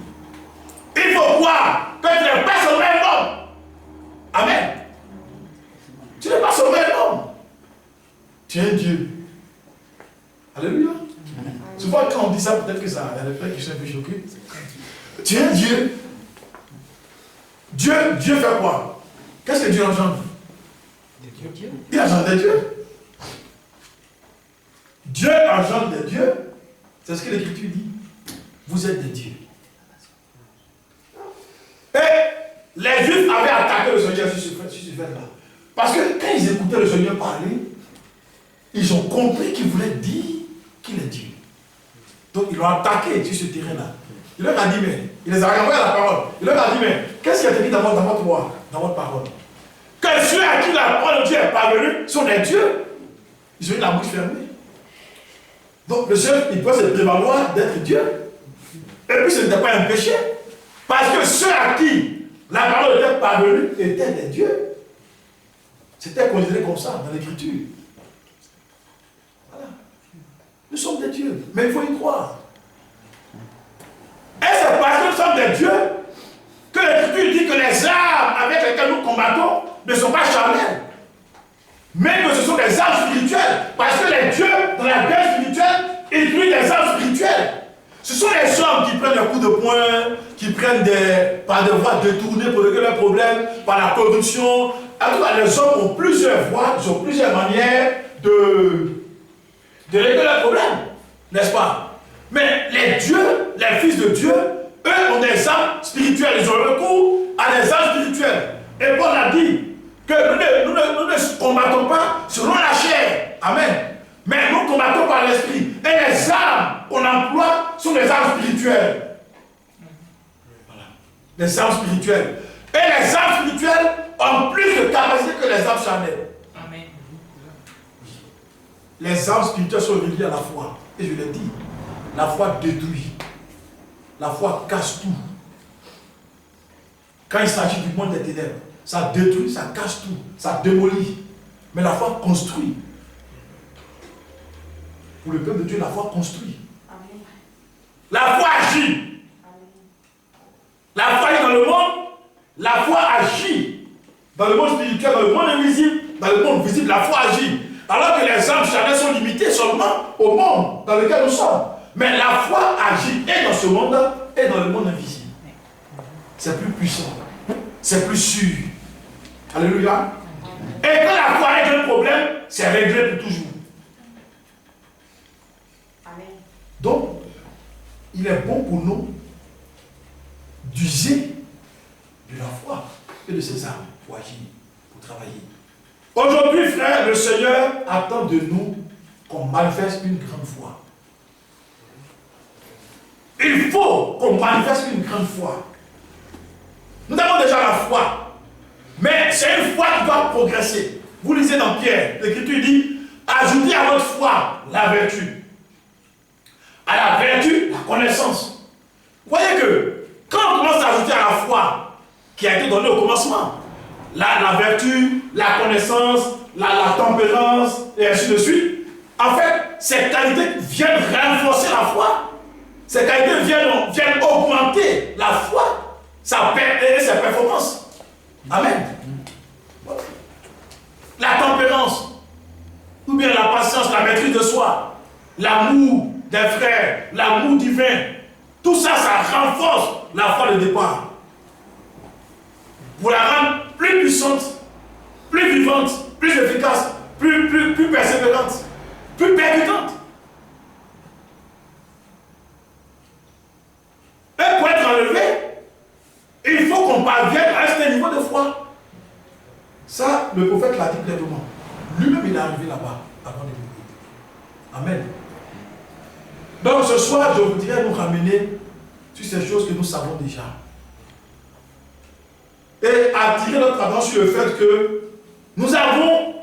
Il faut croire que tu n'es pas seulement un homme. Amen. Tu n'es pas seulement un homme. Tu es un Dieu. Alléluia. Souvent quand on dit ça, peut-être que ça, il y a des frères qui sont un peu choqués. Tu es un Dieu. Dieu fait quoi? Qu'est-ce que Dieu engendre? Il engendre des dieux. Dieu engendre des dieux. C'est ce que l'Écriture dit. Vous êtes des dieux. Et les Juifs avaient attaqué le Seigneur sur ce fait-là. Parce que quand ils écoutaient le Seigneur parler, ils ont compris qu'il voulait dire qu'il est Dieu. Donc ils l'ont attaqué sur ce terrain-là. Il leur a dit, mais, il les a envoyé à la parole. Il leur a dit, mais, qu'est-ce qui a été dit dans votre parole? Que ceux à qui la parole de Dieu est parvenue sont des dieux. Ils ont eu la bouche fermée. Donc le Seigneur, il peut se prévaloir d'être Dieu. Et puis ce n'était pas un péché. Parce que ceux à qui la parole était parvenue étaient des dieux. C'était considéré comme ça dans l'Écriture. Voilà. Nous sommes des dieux. Mais il faut y croire. Et c'est parce que nous sommes des dieux que l'Écriture dit que les armes avec lesquelles nous combattons ne sont pas charnelles, mais que ce sont des armes spirituelles. Parce que les dieux, dans la guerre spirituelle, utilisent des armes spirituelles. Ce sont les hommes qui prennent des coups de poing, qui prennent par des voies détournées pour régler leurs problèmes, par la corruption. En tout cas, les hommes ont plusieurs voies, ils ont plusieurs manières de régler leurs problèmes, n'est-ce pas? Mais les dieux, les fils de Dieu, eux ont des armes spirituelles. Ils ont recours à des armes spirituelles. Et Paul a dit que nous ne combattons pas selon la chair. Amen. Mais nous combattons par l'esprit. Et les armes qu'on emploie sont des armes spirituelles. Voilà. Les armes spirituelles. Et les armes spirituelles ont plus de capacité que les armes charnelles. Amen. Les armes spirituelles sont reliées à la foi. Et je l'ai dit. La foi détruit. La foi casse tout. Quand il s'agit du monde des ténèbres, ça détruit, ça casse tout, ça démolit. Mais la foi construit. Pour le peuple de Dieu, la foi construit. Amen. La foi agit. Amen. La foi est dans le monde. La foi agit. Dans le monde spirituel, dans le monde invisible, dans le monde visible, la foi agit. Alors que les âmes charnelles sont limitées seulement au monde dans lequel nous sommes. Mais la foi agit et dans ce monde et dans le monde invisible. C'est plus puissant. C'est plus sûr. Alléluia. Et quand la foi règle un problème, c'est réglé pour toujours. Amen. Donc, il est bon pour nous d'user de la foi et de ses armes pour agir, pour travailler. Aujourd'hui, frère, le Seigneur attend de nous qu'on manifeste une grande foi. Il faut qu'on manifeste une grande foi. Nous avons déjà la foi, mais c'est une foi qui doit progresser. Vous lisez dans Pierre, l'Écriture dit, ajoutez à votre foi la vertu. À la vertu, la connaissance. Vous voyez que quand on commence à ajouter à la foi qui a été donnée au commencement, la vertu, la connaissance, la tempérance, et ainsi de suite, en fait, ces qualités viennent renforcer la foi. Ces qualités viennent augmenter la foi, et ses performances. Amen. La tempérance, ou bien la patience, la maîtrise de soi, l'amour des frères, l'amour divin, tout ça, ça renforce la foi de départ. Pour la rendre plus puissante, plus vivante, plus efficace, plus persévérante, plus percutante. Et pour être enlevé, il faut qu'on parvienne à un certain niveau de foi. Ça, le prophète l'a dit clairement. Lui-même, il est arrivé là-bas avant de mourir. Amen. Donc ce soir, je voudrais nous ramener sur ces choses que nous savons déjà. Et attirer notre attention sur le fait que nous avons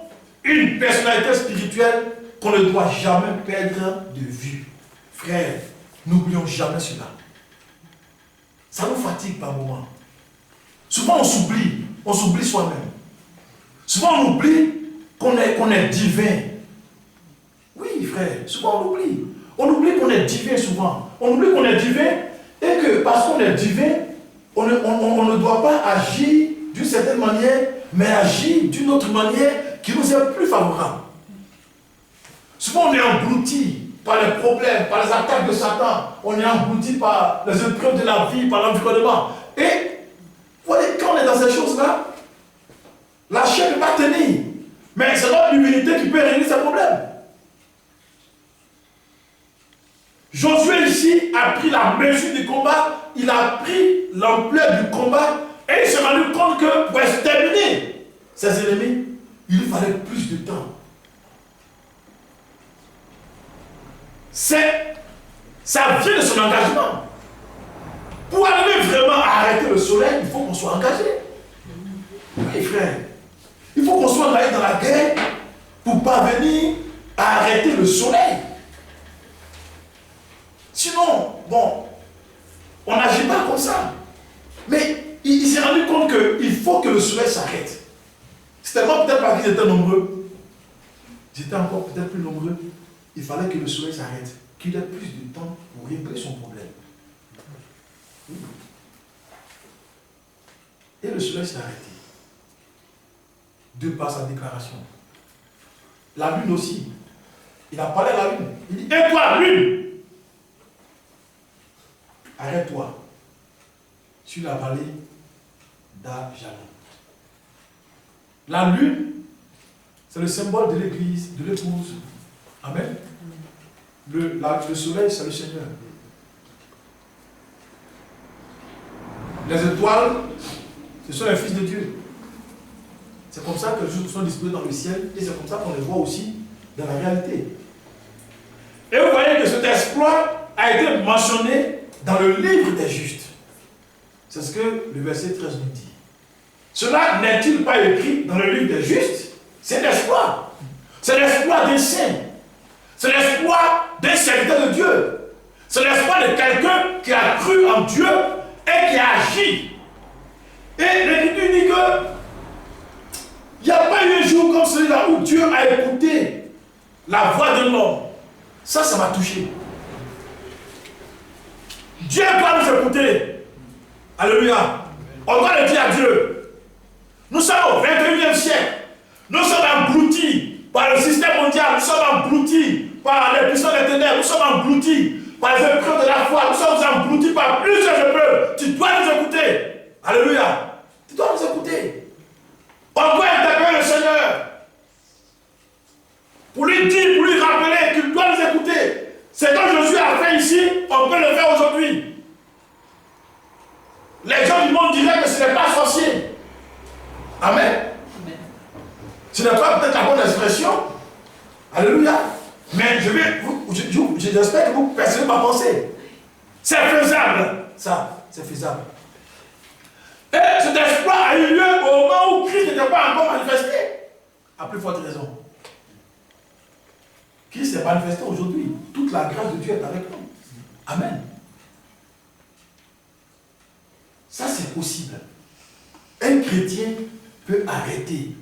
une personnalité spirituelle qu'on ne doit jamais perdre de vue. Frère, n'oublions jamais cela. Ça nous fatigue par moments. Souvent on s'oublie soi-même. Souvent on oublie qu'on est divin. Oui frère, souvent on oublie. On oublie qu'on est divin souvent. On oublie qu'on est divin et que parce qu'on est divin, on ne doit pas agir d'une certaine manière, mais agir d'une autre manière qui nous est plus favorable. Souvent on est englouti par les problèmes, par les attaques de Satan. On est englouti par les épreuves de la vie, par l'environnement. Et vous voyez, quand on est dans ces choses-là, la chair ne peut pas tenir. Mais c'est notre divinité qui peut régler ces problèmes. Josué ici a pris la mesure du combat, il a pris l'ampleur du combat et il s'est rendu compte que pour exterminer ses ennemis, il lui fallait plus de temps. Ça vient de son engagement. Pour arriver vraiment à arrêter le soleil, il faut qu'on soit engagé. Oui, frère. Il faut qu'on soit engagé dans la guerre pour parvenir à arrêter le soleil. Sinon, bon, on n'agit pas comme ça. Mais il s'est rendu compte qu'il faut que le soleil s'arrête. C'est tellement peut-être parce qu'ils étaient nombreux. Ils étaient encore peut-être plus nombreux. Il fallait que le soleil s'arrête. Qu'il ait plus de temps pour régler son problème. Et le soleil s'est arrêté. De par sa déclaration. La lune aussi. Il a parlé à la lune. Il dit, et toi, lune, arrête-toi sur la vallée d'Ajalon. La lune, c'est le symbole de l'église, de l'épouse. Amen. Le soleil, c'est le Seigneur. Les étoiles, ce sont les fils de Dieu. C'est comme ça que les choses sont disposées dans le ciel et c'est comme ça qu'on les voit aussi dans la réalité. Et vous voyez que cet exploit a été mentionné dans le livre des justes. C'est ce que le verset 13 nous dit. Cela n'est-il pas écrit dans le livre des justes? C'est l'exploit. C'est l'exploit des saints. C'est l'exploit d'un serviteur de Dieu. C'est l'exploit de quelqu'un qui a cru en Dieu et qui a agi. Et l'Écriture dit que il n'y a pas eu un jour comme celui-là où Dieu a écouté la voix d'un homme. Ça m'a touché. Dieu doit nous écouter. Alléluia. On doit le dire à Dieu. Nous sommes au 21e siècle. Nous sommes engloutis par le système mondial. Nous sommes engloutis par les puissances des ténèbres. Nous sommes engloutis par les épreuves de la foi. Nous sommes engloutis par plusieurs épreuves. Tu dois nous écouter. Alléluia. Tu dois nous écouter. On doit interpeller le Seigneur. Pour lui dire, pour lui rappeler qu'il doit nous écouter. C'est ce que Josué a fait ici, on peut le faire aujourd'hui. Les gens du monde diraient que ce n'est pas sorcier. Amen. Amen. Ce n'est pas peut-être la bonne expression. Alléluia. Mais j'espère que vous percevez ma pensée. C'est faisable. Ça, c'est faisable. Et cet exploit a eu lieu au moment où Christ n'était pas encore manifesté. À plus forte raison. Christ s'est manifesté aujourd'hui. Toute la grâce de Dieu est avec nous. Amen. Ça, c'est possible. Un chrétien peut arrêter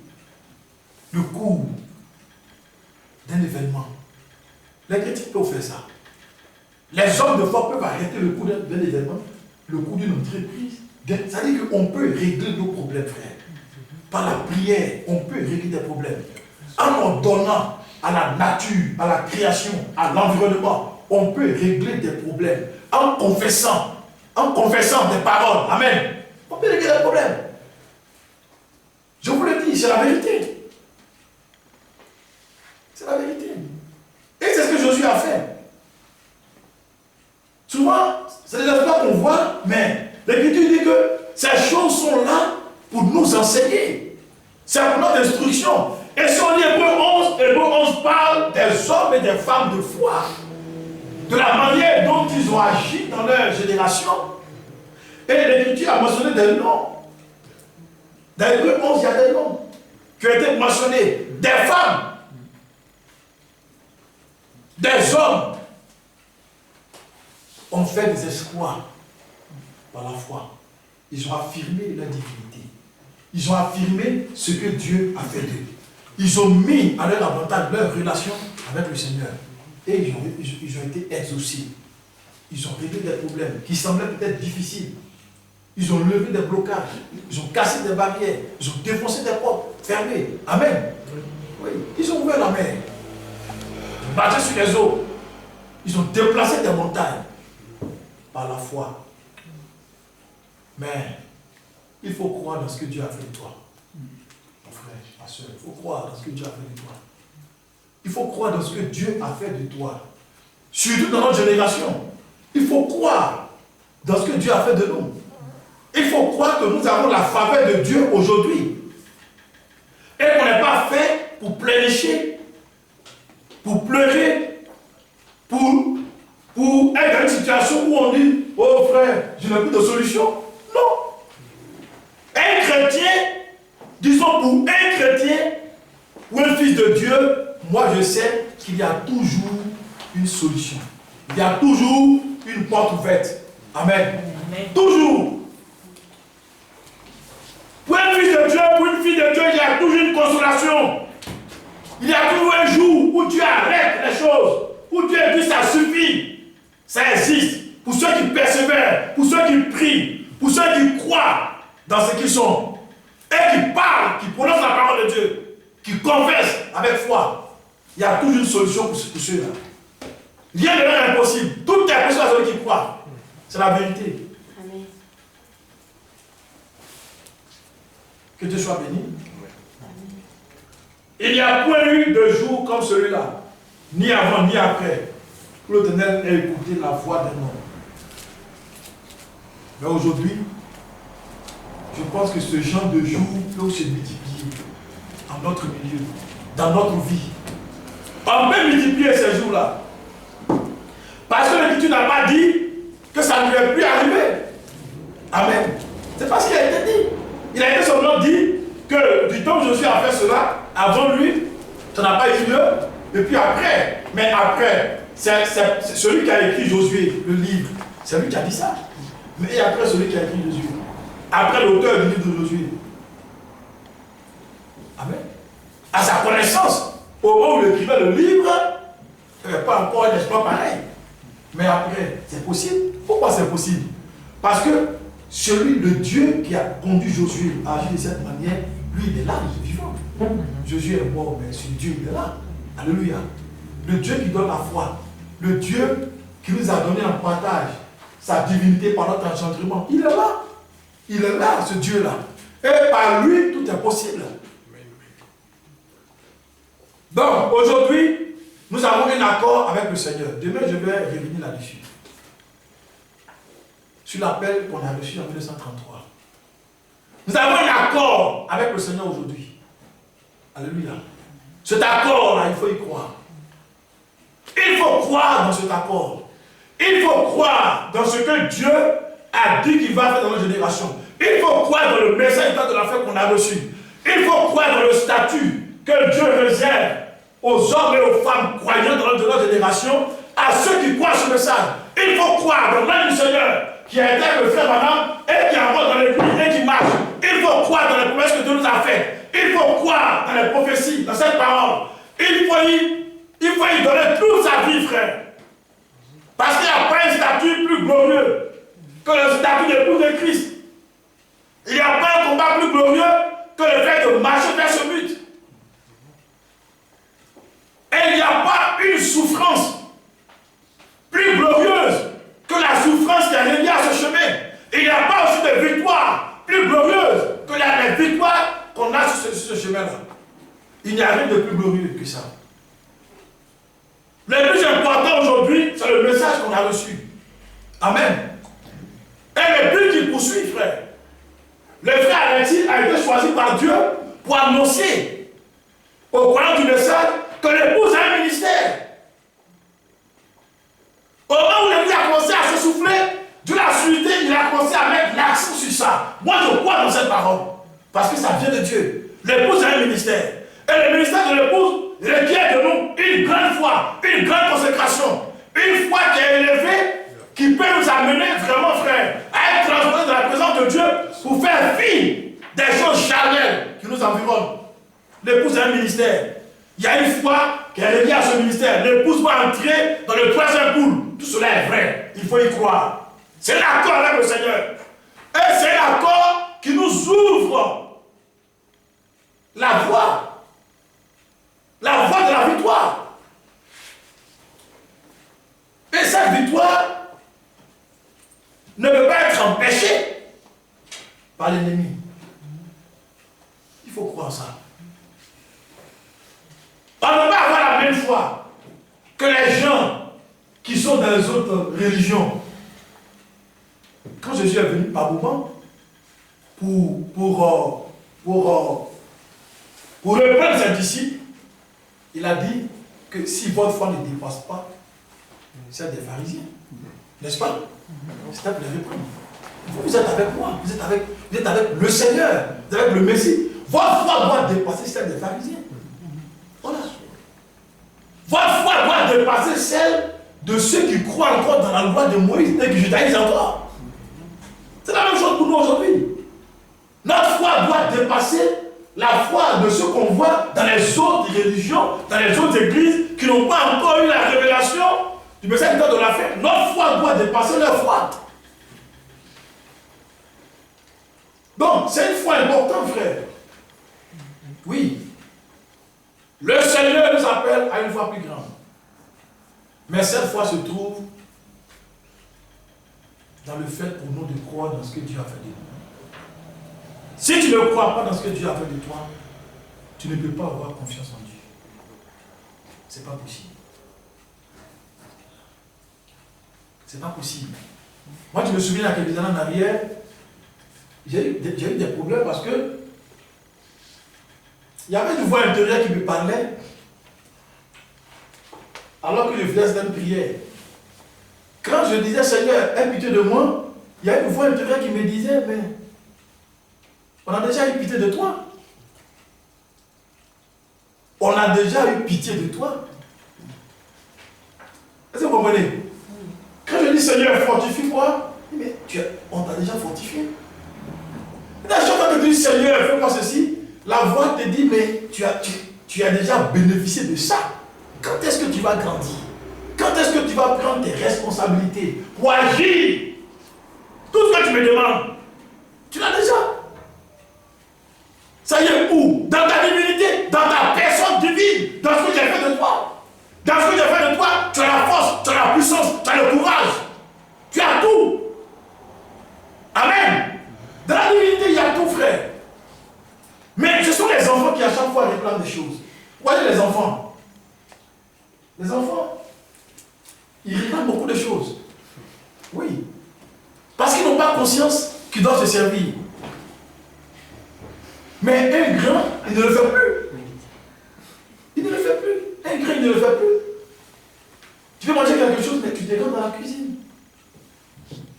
le cours d'un événement. Les chrétiens peuvent faire ça. Les hommes de foi peuvent arrêter le cours d'un événement, le cours d'une entreprise. C'est-à-dire qu'on peut régler nos problèmes, frère. Par la prière, on peut régler des problèmes. En donnant à la nature, à la création, à l'environnement, on peut régler des problèmes. En confessant des paroles. Amen. On peut régler des problèmes. Je vous le dis, c'est la vérité. C'est la vérité. Et c'est ce que Josué a fait. Souvent, c'est des aspects qu'on voit, mais l'Écriture dit que ces choses sont là pour nous enseigner. C'est pour notre instruction. Et si on lit Hébreux 11 parle des hommes et des femmes de foi. De la manière dont ils ont agi dans leur génération. Et l'Écriture a mentionné des noms. Dans Hébreux 11, il y a des noms qui ont été mentionnés. Des femmes. Des hommes ont fait des exploits par la foi. Ils ont affirmé leur divinité. Ils ont affirmé ce que Dieu a fait d'eux. Ils ont mis à leur avantage leur relation avec le Seigneur. Et ils ont été exaucés. Ils ont réglé des problèmes qui semblaient peut-être difficiles. Ils ont levé des blocages. Ils ont cassé des barrières. Ils ont défoncé des portes fermées. Amen. Oui. Ils ont ouvert la mer. Ils ont battu sur les eaux. Ils ont déplacé des montagnes. Par la foi. Mais il faut croire dans ce que Dieu a fait de toi. Mon frère. frère, ma soeur, il faut croire dans ce que Dieu a fait de toi. Il faut croire dans ce que Dieu a fait de toi. Surtout dans notre génération. Il faut croire dans ce que Dieu a fait de nous. Il faut croire que nous avons la faveur de Dieu aujourd'hui. Et qu'on n'est pas fait pour plénicher, pour pleurer, pour être dans une situation où on dit, oh frère, je n'ai plus de solution. Non. Un chrétien, disons pour un chrétien, ou un fils de Dieu, moi je sais qu'il y a toujours une solution. Il y a toujours une porte ouverte. Amen. Amen. Toujours. Pour un fils de Dieu, pour une fille de Dieu, il y a toujours une consolation. Il y a toujours un jour où Dieu arrête les choses, où Dieu dit ça suffit. Ça existe. Pour ceux qui persévèrent, pour ceux qui prient, pour ceux qui croient dans ce qu'ils sont, et qui parlent, qui prononcent la parole de Dieu, qui confessent avec foi. Il y a toujours une solution pour ceux-là. Rien n'est impossible. Tout est possible à celui qui croit. C'est la vérité. Amen. Que Dieu soit béni. Il n'y a point eu de jour comme celui-là, ni avant ni après, que l'Éternel ait écouté la voix d'un homme. Mais aujourd'hui, je pense que ce genre de jour peut se multiplier dans notre milieu, dans notre vie. On peut multiplier ces jours-là. Parce que l'Écriture n'a pas dit que ça ne lui est plus arrivé. Amen. C'est parce qu'il a été dit. Il a été seulement dit que du temps où Josué a fait cela, avant lui, ça n'a pas eu lieu. Et puis après, mais après, c'est celui qui a écrit Josué, le livre, c'est lui qui a dit ça. Mais après celui qui a écrit Josué. Après l'auteur du livre de Josué. Amen. À sa connaissance, au moment où il écrivait le livre, il n'y avait pas encore un espoir pareil. Mais après, c'est possible. Pourquoi c'est possible? Parce que le Dieu qui a conduit Josué à agir de cette manière, lui, il est là, il est vivant. Josué est mort, mais ce Dieu, il est là. Alléluia. Le Dieu qui donne la foi. Le Dieu qui nous a donné en partage sa divinité par notre enchantement. Il est là. Il est là, ce Dieu-là. Et par lui, tout est possible. Donc, aujourd'hui, nous avons un accord avec le Seigneur. Demain, je vais revenir là-dessus. Sur l'appel qu'on a reçu en 1933. Nous avons un accord avec le Seigneur aujourd'hui. Alléluia. Cet accord-là, il faut y croire. Il faut croire dans cet accord. Il faut croire dans ce que Dieu a dit qu'il va faire dans notre génération. Il faut croire dans le message de la foi qu'on a reçu. Il faut croire dans le statut que Dieu réserve aux hommes et aux femmes croyants dans notre génération, à ceux qui croient ce message. Il faut croire dans l'œuvre du Seigneur qui a été le frère Madame et qui envoie dans l'église et qui marche. Il faut croire dans les promesses que Dieu nous a faites. Il faut croire dans les prophéties, dans cette parole. Il faut y donner toute sa vie, frère. Parce qu'il n'y a pas un statut plus glorieux que le statut d'épouse de Christ. Il n'y a pas un combat plus glorieux que le fait de marcher vers ce but. Et il n'y a pas une souffrance plus glorieuse que la souffrance qui est reliée à ce chemin. Il n'y a pas aussi de victoire plus glorieuse que les victoires qu'on a sur ce chemin-là. Il n'y a rien de plus glorieux que ça. Le plus important aujourd'hui, c'est le message qu'on a reçu. Amen. Et le but qu'il poursuit, frère. Le frère Alexis a été choisi par Dieu pour annoncer au croyants du message que l'épouse a un ministère. Au moment où l'église a commencé à s'essouffler, Dieu l'a suscité, il a commencé à mettre l'accent sur ça. Moi, je crois dans cette parole. Parce que ça vient de Dieu. L'épouse a un ministère. Et le ministère de l'épouse requiert de nous une grande foi, une grande consécration. Une foi qui est élevée, qui peut nous amener vraiment, frère, à être transportés dans la présence de Dieu pour faire fi des choses charnelles qui nous environnent. L'épouse a un ministère. Il y a une foi qui est reliée à ce ministère. L'épouse va entrer dans le troisième poule. Tout cela est vrai. Il faut y croire. C'est l'accord avec le Seigneur. Et c'est l'accord qui nous ouvre la voie. La voie de la victoire. Et cette victoire ne peut pas être empêchée par l'ennemi. Il faut croire ça. sont dans les autres religions, quand Jésus est venu par moment pour reprendre ses disciples, il a dit que si votre foi ne dépasse pas celle des pharisiens, n'est-ce pas? C'est à vous les reprendre. Vous êtes avec moi, vous êtes avec le Seigneur, vous êtes avec le Messie. Votre foi doit dépasser celle des pharisiens. Voilà. Votre foi doit dépasser celle de ceux qui croient encore dans la loi de Moïse et qui judaïsent encore. C'est la même chose pour nous aujourd'hui. Notre foi doit dépasser la foi de ceux qu'on voit dans les autres religions, dans les autres églises, qui n'ont pas encore eu la révélation du message de la fin. Notre foi doit dépasser leur foi. Donc, c'est une foi importante, frère. Oui. Le Seigneur nous appelle à une foi plus grande. Mais cette foi se trouve dans le fait pour nous de croire dans ce que Dieu a fait de nous. Si tu ne crois pas dans ce que Dieu a fait de toi, tu ne peux pas avoir confiance en Dieu. C'est pas possible. C'est pas possible. Moi, je me souviens, il y a quelques années en arrière, j'ai eu des problèmes parce que il y avait une voix intérieure qui me parlait alors que je faisais cette prière. Quand je disais Seigneur, aie pitié de moi, il y a une voix intérieure qui me disait mais on a déjà eu pitié de toi. On a déjà eu pitié de toi. Est-ce que vous comprenez? Quand je dis Seigneur, fortifie-moi, mais on t'a déjà fortifié. Chaque fois que tu dis Seigneur, fais-moi ceci, la voix te dit mais tu as déjà bénéficié de ça. Quand est-ce que tu vas grandir? Quand est-ce que tu vas prendre tes responsabilités pour agir? Tout ce que tu me demandes, tu l'as déjà. Ça y est, où? Dans ta divinité, dans ta personne divine, dans ce que j'ai fait de toi. Dans ce que j'ai fait de toi, tu as la force, tu as la puissance, tu as le courage. Tu as tout. Amen. Dans la divinité, il y a tout, frère. Mais ce sont les enfants qui à chaque fois réclament des choses. Voyez les enfants. Les enfants, ils réclament beaucoup de choses. Oui. Parce qu'ils n'ont pas conscience qu'ils doivent se servir. Mais un grand, il ne le fait plus. Il ne le fait plus. Un grand, il ne le fait plus. Tu veux manger quelque chose, mais tu te rends dans la cuisine.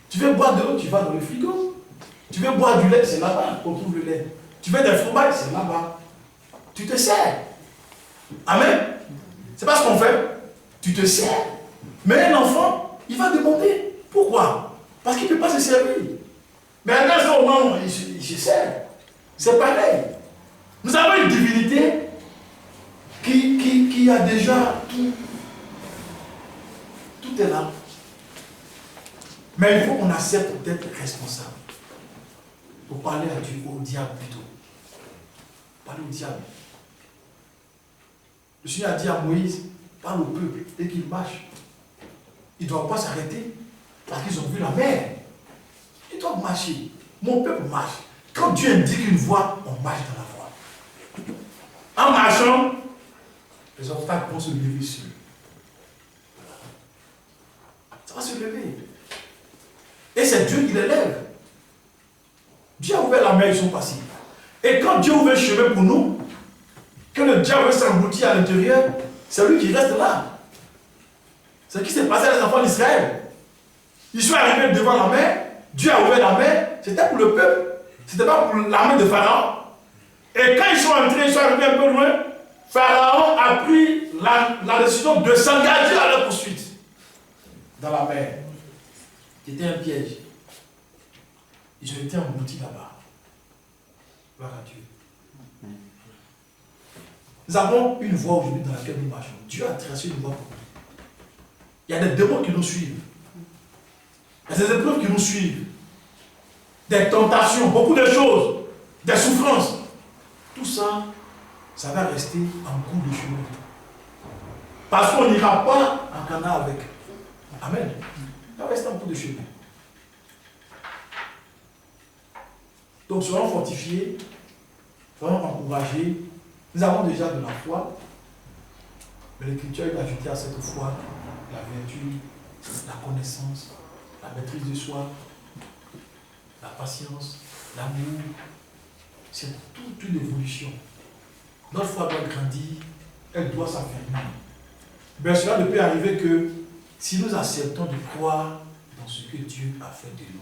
Tu veux boire de l'eau, tu vas dans le frigo. Tu veux boire du lait, c'est là-bas qu'on trouve le lait. Tu veux des fromages, c'est là-bas. Tu te sers. Amen. C'est pas ce qu'on fait. Tu te sers. Mais un enfant, il va demander. Pourquoi? Parce qu'il ne peut pas se servir. Mais à un moment, il se sert. C'est pareil. Nous avons une divinité qui a déjà tout. Tout est là. Mais il faut qu'on accepte d'être responsable. Pour parler à Dieu, au diable plutôt. Parler au diable. Le Seigneur a dit à Moïse, parle au peuple, dès qu'il marche. Ils ne doivent pas s'arrêter parce qu'ils ont vu la mer. Ils doivent marcher. Mon peuple marche. Quand Dieu indique une voie, on marche dans la voie. En marchant, les obstacles vont se lever sur eux. Ça va se lever. Et c'est Dieu qui les lève. Dieu a ouvert la mer, ils sont passés. Et quand Dieu ouvre le chemin pour nous, que le diable s'engloutit à l'intérieur, c'est lui qui reste là. C'est ce qui s'est passé à les enfants d'Israël. Ils sont arrivés devant la mer, Dieu a ouvert la mer, c'était pour le peuple, c'était pas pour l'armée de Pharaon. Et quand ils sont entrés, ils sont arrivés un peu loin, Pharaon a pris la décision de s'engager à leur poursuite dans la mer. C'était un piège. Ils ont été engloutis là-bas. Gloire à Dieu. Nous avons une voie aujourd'hui dans laquelle nous marchons. Dieu a tracé une voie pour nous. Il y a des démons qui nous suivent. Il y a des épreuves qui nous suivent. Des tentations, beaucoup de choses, des souffrances. Tout ça, ça va rester en cours de chemin. Parce qu'on n'ira pas en Canaan avec. Amen. Ça va rester en cours de chemin. Donc, soyons fortifiés, soyons encouragés. Nous avons déjà de la foi, mais l'Écriture a ajouté à cette foi la vertu, la connaissance, la maîtrise de soi, la patience, l'amour. C'est toute une évolution. Notre foi doit grandir, elle doit s'affermir. Mais cela ne peut arriver que si nous acceptons de croire dans ce que Dieu a fait de nous.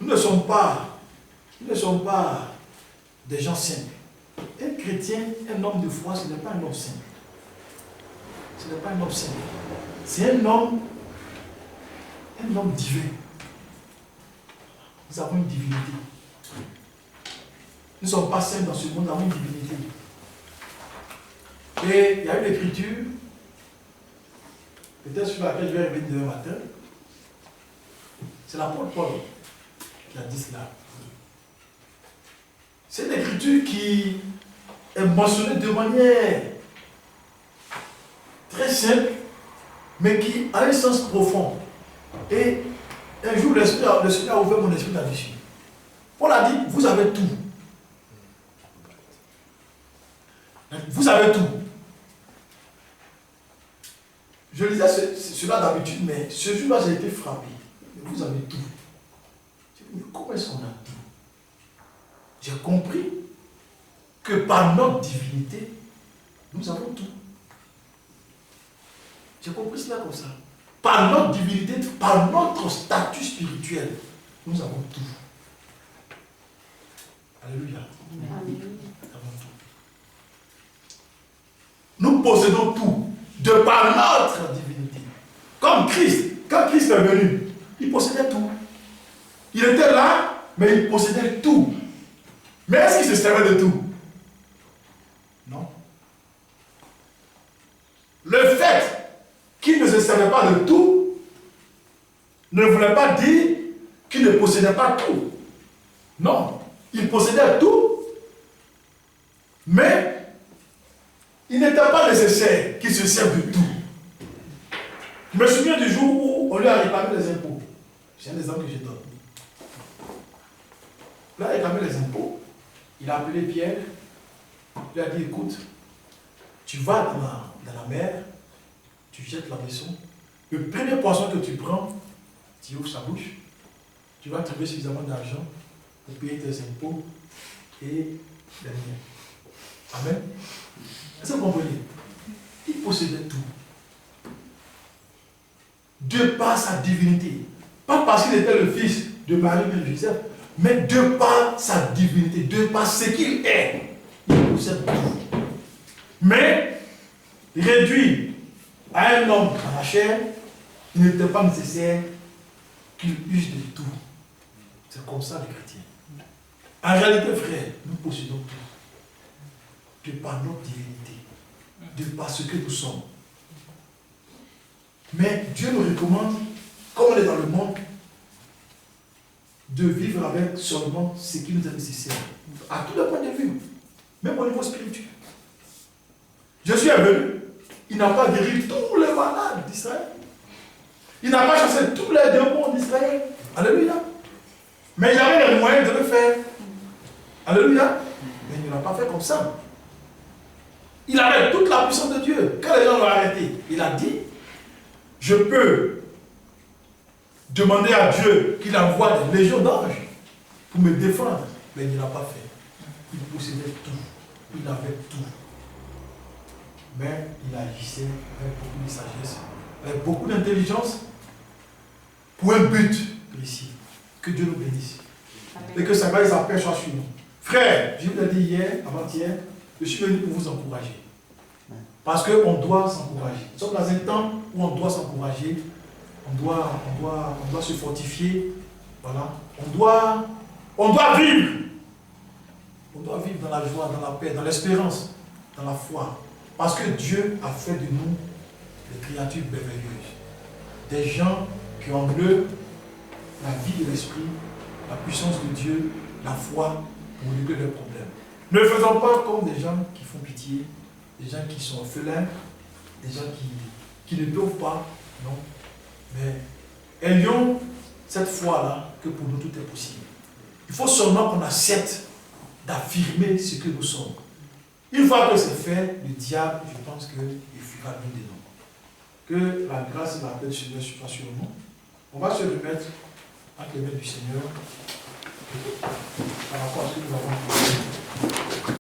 Nous ne sommes pas des gens simples. Un chrétien, un homme de foi, ce n'est pas un homme simple. Ce n'est pas un homme simple. C'est un homme divin. Nous avons une divinité. Nous ne sommes pas simples dans ce monde, nous avons une divinité. Et il y a une écriture, peut-être sur laquelle je vais revenir demain matin. C'est l'apôtre Paul qui a dit cela. C'est une écriture qui est mentionnée de manière très simple, mais qui a un sens profond. Et un jour, le Seigneur a ouvert mon esprit là-dessus. Paul a dit, vous avez tout. Vous avez tout. Je lisais cela d'habitude, mais ce jour-là, j'ai été frappé. Vous avez tout. Mais comment est-ce qu'on a tout? J'ai compris que par notre divinité, nous avons tout. J'ai compris cela comme ça. Par notre divinité, par notre statut spirituel, nous avons tout. Alléluia. Amen. Nous avons tout. Nous possédons tout de par notre divinité. Comme Christ, quand Christ est venu, il possédait tout. Il était là, mais il possédait tout. Mais est-ce qu'il se servait de tout? Non. Le fait qu'il ne se servait pas de tout ne voulait pas dire qu'il ne possédait pas tout. Non. Il possédait tout, mais il n'était pas nécessaire qu'il se serve de tout. Je me souviens du jour où on lui a réclamé les impôts. C'est un exemple que je donne. Il a réclamé les impôts. Il a appelé Pierre. Il a dit, écoute, tu vas dans la mer, tu jettes la vaisseau. Le premier poisson que tu prends, tu ouvres sa bouche. Tu vas trouver suffisamment d'argent pour payer tes impôts et les miens. Amen. Est-ce que vous comprenez? Il possédait tout. De par sa divinité. Pas parce qu'il était le fils de Marie et de Joseph, mais de par sa divinité, de par ce qu'il est, il possède tout. Mais, réduit à un homme à la chair, il n'était pas nécessaire qu'il use de tout. C'est comme ça les chrétiens. En réalité, frère, nous possédons tout. De par notre divinité, de par ce que nous sommes. Mais Dieu nous recommande, comme on est dans le monde, de vivre avec seulement ce qui nous est nécessaire. À tous les points de vue, même au niveau spirituel. Jésus est venu, il n'a pas guéri tous les malades d'Israël. Il n'a pas chassé tous les démons d'Israël. Alléluia. Mais il avait les moyens de le faire. Alléluia. Mais il ne l'a pas fait comme ça. Il avait toute la puissance de Dieu. Quand les gens l'ont arrêté, il a dit, je peux demander à Dieu qu'il envoie des légions d'anges pour me défendre. Mais il ne l'a pas fait. Il possédait tout. Il avait tout. Mais il agissait avec beaucoup de sagesse, avec beaucoup d'intelligence, pour un but précis. Que Dieu nous bénisse. Amen. Et que sa grâce et sa paix soient sur nous. Frère, je vous l'ai dit hier, avant-hier, je suis venu pour vous encourager. Parce qu'on doit s'encourager. Nous sommes dans un temps où on doit s'encourager. On doit se fortifier. Voilà. On doit vivre. On doit vivre dans la joie, dans la paix, dans l'espérance, dans la foi. Parce que Dieu a fait de nous des créatures merveilleuses. Des gens qui ont en eux la vie de l'esprit, la puissance de Dieu, la foi pour régler leurs problèmes. Ne faisons pas comme des gens qui font pitié, des gens qui sont orphelins, des gens qui ne peuvent pas, non. Mais ayons cette foi-là que pour nous tout est possible. Il faut seulement qu'on accepte d'affirmer ce que nous sommes. Une fois que c'est fait, le diable, je pense qu'il fuira loin de nous. Que la grâce et la paix du Seigneur soient sur nous. On va se remettre entre les mains du Seigneur par rapport à ce que nous avons fait.